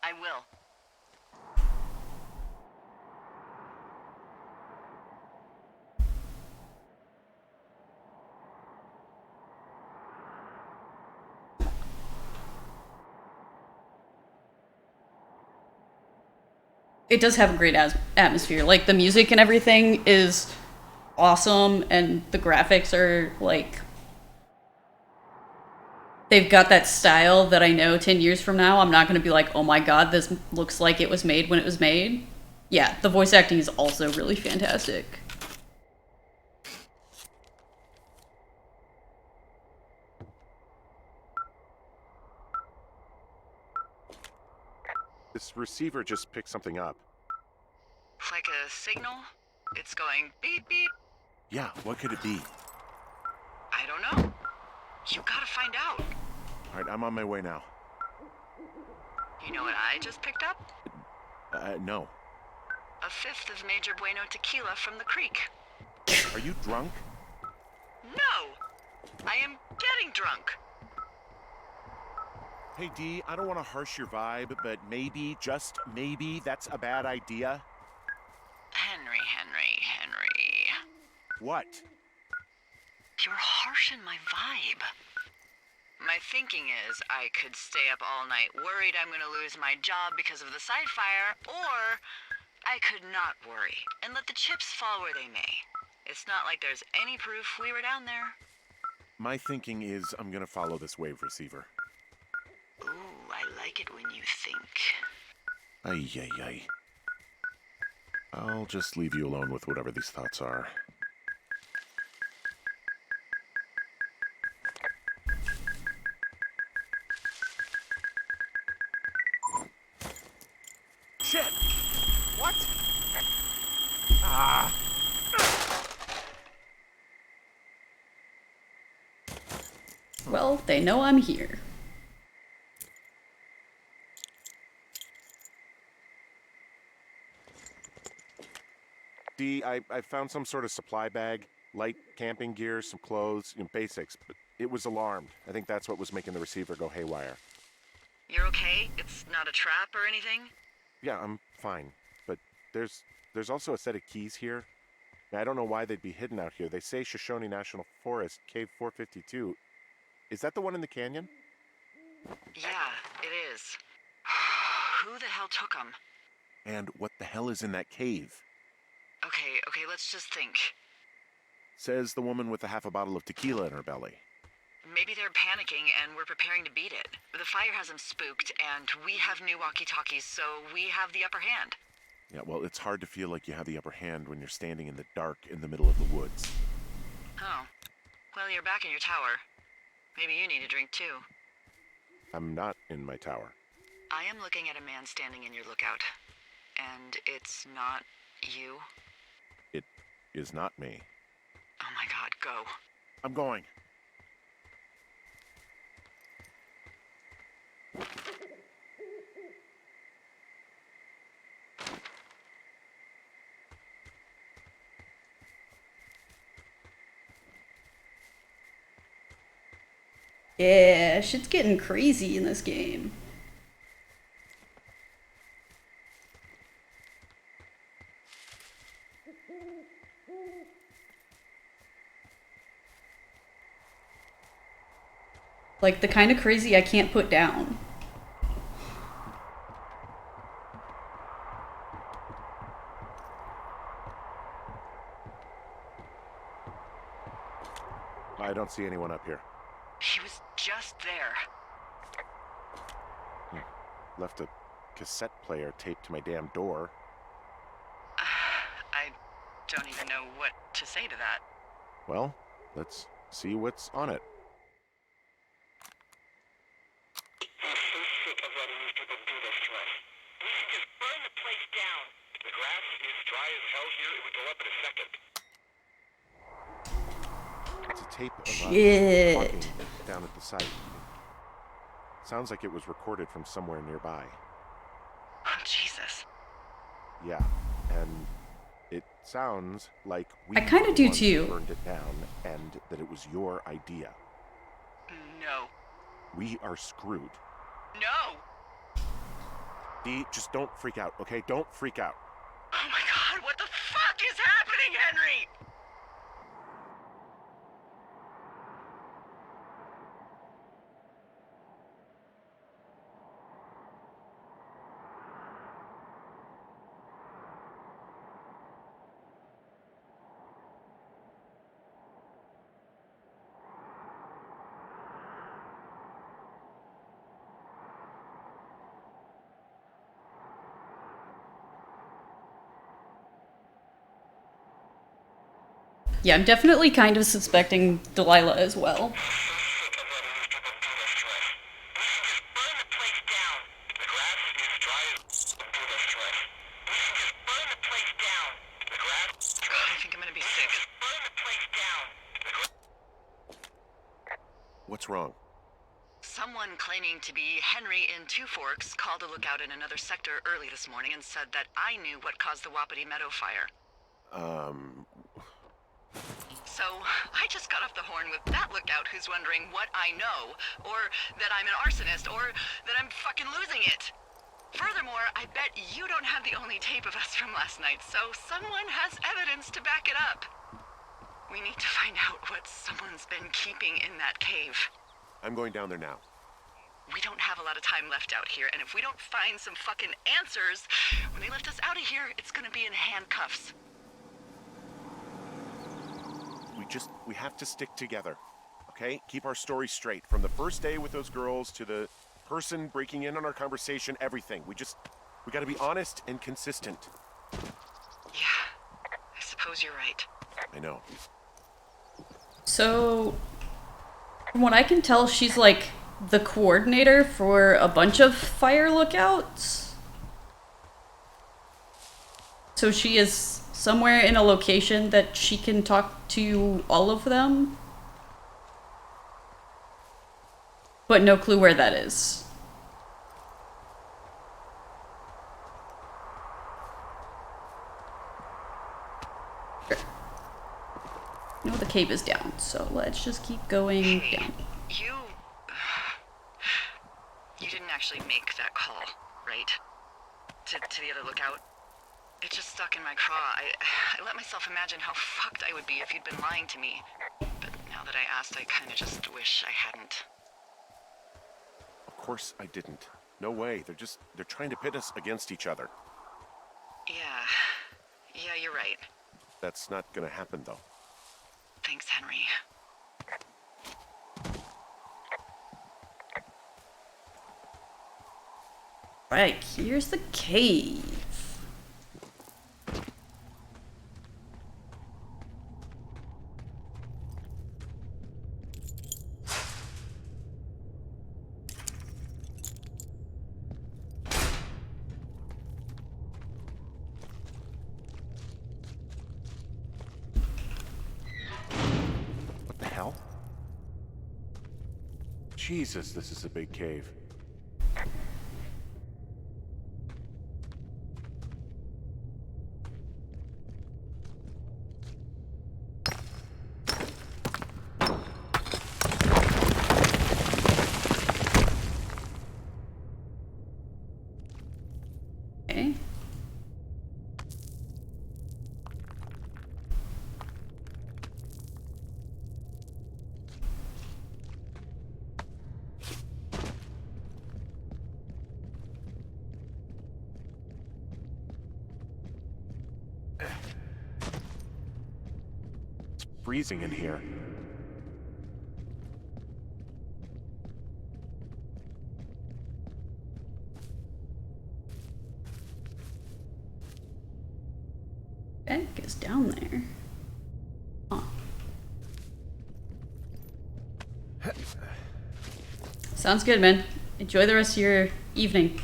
I will. it does have a great atmosphere. Like, the music and everything is awesome, and the graphics are, like... They've got that style that I know 10 years from now, I'm not going to be like, oh my god, this looks like it was made when it was made. Yeah, the voice acting is also really fantastic. This receiver just picked something up. Like a signal? It's going beep beep. Yeah, what could it be? I don't know. You gotta find out. All right, I'm on my way now. You know what I just picked up? No. A fifth of Major Bueno tequila from the creek. Are you drunk? No! I am getting drunk. Hey, Dee, I don't want to harsh your vibe, but maybe, just maybe, that's a bad idea. Henry. What? You're harshing my vibe. My thinking is I could stay up all night worried I'm gonna lose my job because of the site fire, or I could not worry and let the chips fall where they may. It's not like there's any proof we were down there. My thinking is I'm gonna follow this wave receiver. Ooh, I like it when you think. Ay. I'll just leave you alone with whatever these thoughts are. Shit! What? Ah! Well, they know I'm here. Dee, I found some sort of supply bag, light camping gear, some clothes, basics, but it was alarmed. I think that's what was making the receiver go haywire. You're okay? It's not a trap or anything? Yeah, I'm fine, but there's also a set of keys here. Now, I don't know why they'd be hidden out here. They say Shoshone National Forest, Cave 452. Is that the one in the canyon? Yeah, it is. Who the hell took them? And what the hell is in that cave? Okay, let's just think. Says the woman with a half a bottle of tequila in her belly. Maybe they're panicking and we're preparing to beat it. The fire has them spooked, and we have new walkie-talkies, so we have the upper hand. Yeah, well, it's hard to feel like you have the upper hand when you're standing in the dark in the middle of the woods. Oh. Well, you're back in your tower. Maybe you need a drink, too. I'm not in my tower. I am looking at a man standing in your lookout. And it's not you? It is not me. Oh my god, go. I'm going. Yeah, shit's getting crazy in this game. Like, the kind of crazy I can't put down. I don't see anyone up here. He was just there. left a cassette player taped to my damn door. I don't even know what to say to that. Well, let's see what's on it. I'm so sick of letting these people do this to us. We should just burn the place down. The grass is dry as hell here. It would go up in a second. It's a tape of us Shit. talking down at the site. Sounds like it was recorded from somewhere nearby. Oh, Jesus. Yeah, and it sounds like we I kinda were the do ones too. who burned it down, and that it was your idea. No. We are screwed. No! Dee, just don't freak out, okay? Don't freak out. Oh my god, what the fuck is happening, Henry? Yeah, I'm definitely kind of suspecting Delilah as well. I'm so sick of letting these people do this to us. We should just burn the place down. The grass is dry as do this to us. We should just burn the place down. The grass is dry. I think I'm gonna be sick. Just burn the place down. What's wrong? Someone claiming to be Henry in Two Forks called a lookout in another sector early this morning and said that I knew what caused the Wapiti Meadow fire. So, I just got off the horn with that lookout who's wondering what I know, or that I'm an arsonist, or that I'm fucking losing it. Furthermore, I bet you don't have the only tape of us from last night, so someone has evidence to back it up. We need to find out what someone's been keeping in that cave. I'm going down there now. We don't have a lot of time left out here, and if we don't find some fucking answers, when they lift us out of here, it's gonna be in handcuffs. We have to stick together, okay? Keep our story straight. From the first day with those girls to the person breaking in on our conversation, everything. We gotta be honest and consistent. Yeah, I suppose you're right. I know. So, from what I can tell, she's like the coordinator for a bunch of fire lookouts. So she is somewhere in a location that she can talk to all of them. But no clue where that is. No, the cave is down, so let's just keep going down. You didn't actually make that call, right? To the other lookout? It just stuck in my craw. I let myself imagine how fucked I would be if you'd been lying to me. But now that I asked, I kinda just wish I hadn't. Of course I didn't. No way. They're trying to pit us against each other. Yeah, you're right. That's not gonna happen, though. Thanks, Henry. Right, here's the cave. What the hell? Jesus, this is a big cave. Okay. It's freezing in here. Sounds good, man. Enjoy the rest of your evening.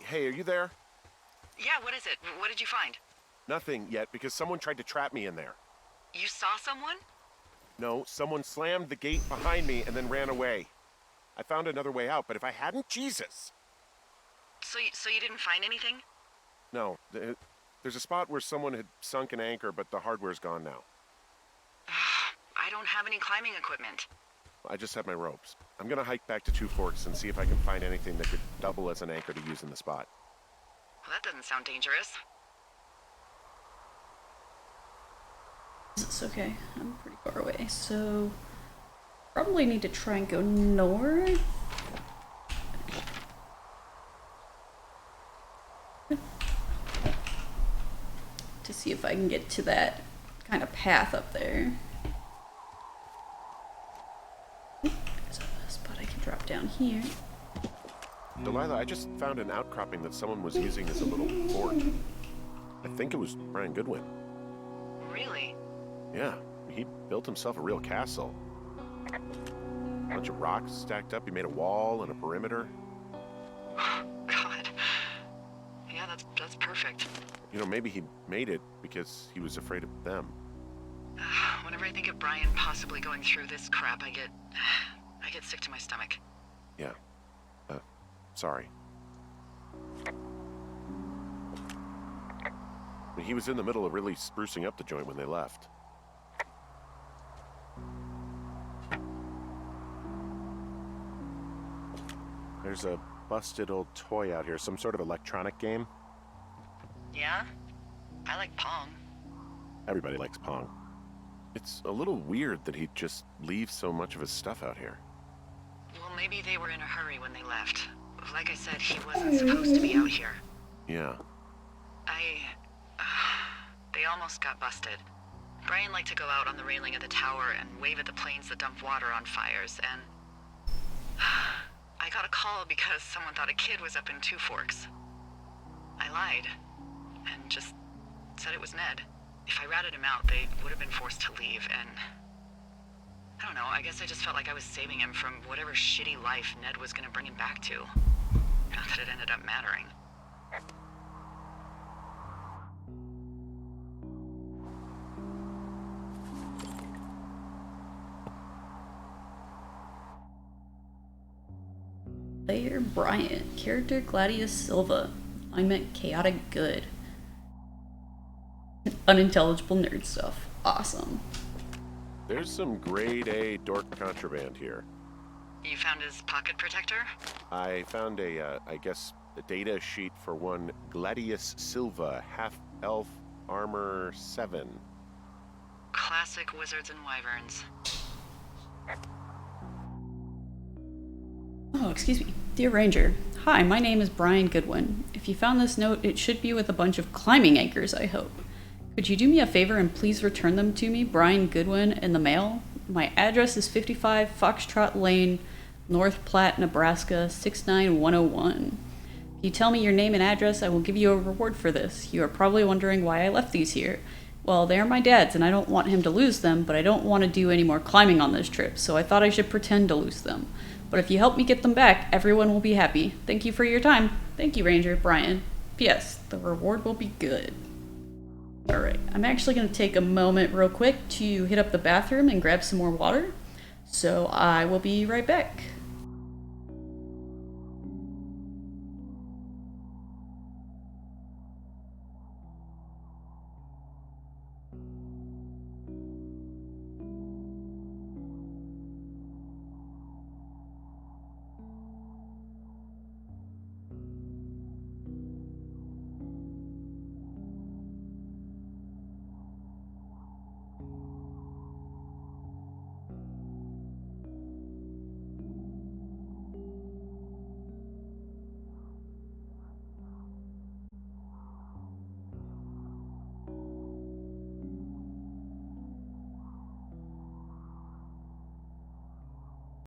Hey, are you there? Yeah, what is it? What did you find? Nothing yet, because someone tried to trap me in there. You saw someone? No, someone slammed the gate behind me and then ran away. I found another way out, but if I hadn't, Jesus! So you didn't find anything? No, there's a spot where someone had sunk an anchor, but the hardware's gone now. I don't have any climbing equipment. I just have my ropes. I'm gonna hike back to Two Forks and see if I can find anything that could double as an anchor to use in the spot. Well, that doesn't sound dangerous. It's okay. I'm pretty far away, so probably need to try and go north. To see if I can get to that kind of path up there. There's a spot I can drop down here. Delilah, I just found an outcropping that someone was using as a little fort. I think it was Brian Goodwin. Really? Yeah, he built himself a real castle. A bunch of rocks stacked up. He made a wall and a perimeter. God. Yeah, that's perfect. You know, maybe he made it because he was afraid of them. Whenever I think of Brian possibly going through this crap, I get sick to my stomach. Yeah. Sorry. He was in the middle of really sprucing up the joint when they left. There's a busted old toy out here, some sort of electronic game. Yeah? I like Pong. Everybody likes Pong. It's a little weird that he'd just leave so much of his stuff out here. Well, maybe they were in a hurry when they left. Like I said, he wasn't supposed to be out here. Yeah. They almost got busted. Brian liked to go out on the railing of the tower and wave at the planes that dump water on fires, and I got a call because someone thought a kid was up in Two Forks. I lied, and just said it was Ned. If I ratted him out, they would have been forced to leave, and I don't know, I guess I just felt like I was saving him from whatever shitty life Ned was gonna bring him back to. Not that it ended up mattering. Player Bryant. Character Gladius Silva. I meant chaotic good. Unintelligible nerd stuff. Awesome. There's some grade A dork contraband here. You found his pocket protector? I found I guess, a data sheet for one Gladius Silva, half-elf armor 7. Classic wizards and wyverns. Oh, excuse me. Dear Ranger, hi, my name is Brian Goodwin. If you found this note, it should be with a bunch of climbing anchors, I hope. Could you do me a favor and please return them to me, Brian Goodwin, in the mail? My address is 55 Foxtrot Lane, North Platte, Nebraska, 69101. If you tell me your name and address, I will give you a reward for this. You are probably wondering why I left these here. Well, they are my dad's, and I don't want him to lose them, but I don't want to do any more climbing on this trip, so I thought I should pretend to lose them. But if you help me get them back, everyone will be happy. Thank you for your time. Thank you, Ranger. Brian. P.S. The reward will be good. Alright, I'm actually going to take a moment real quick to hit up the bathroom and grab some more water. So I will be right back.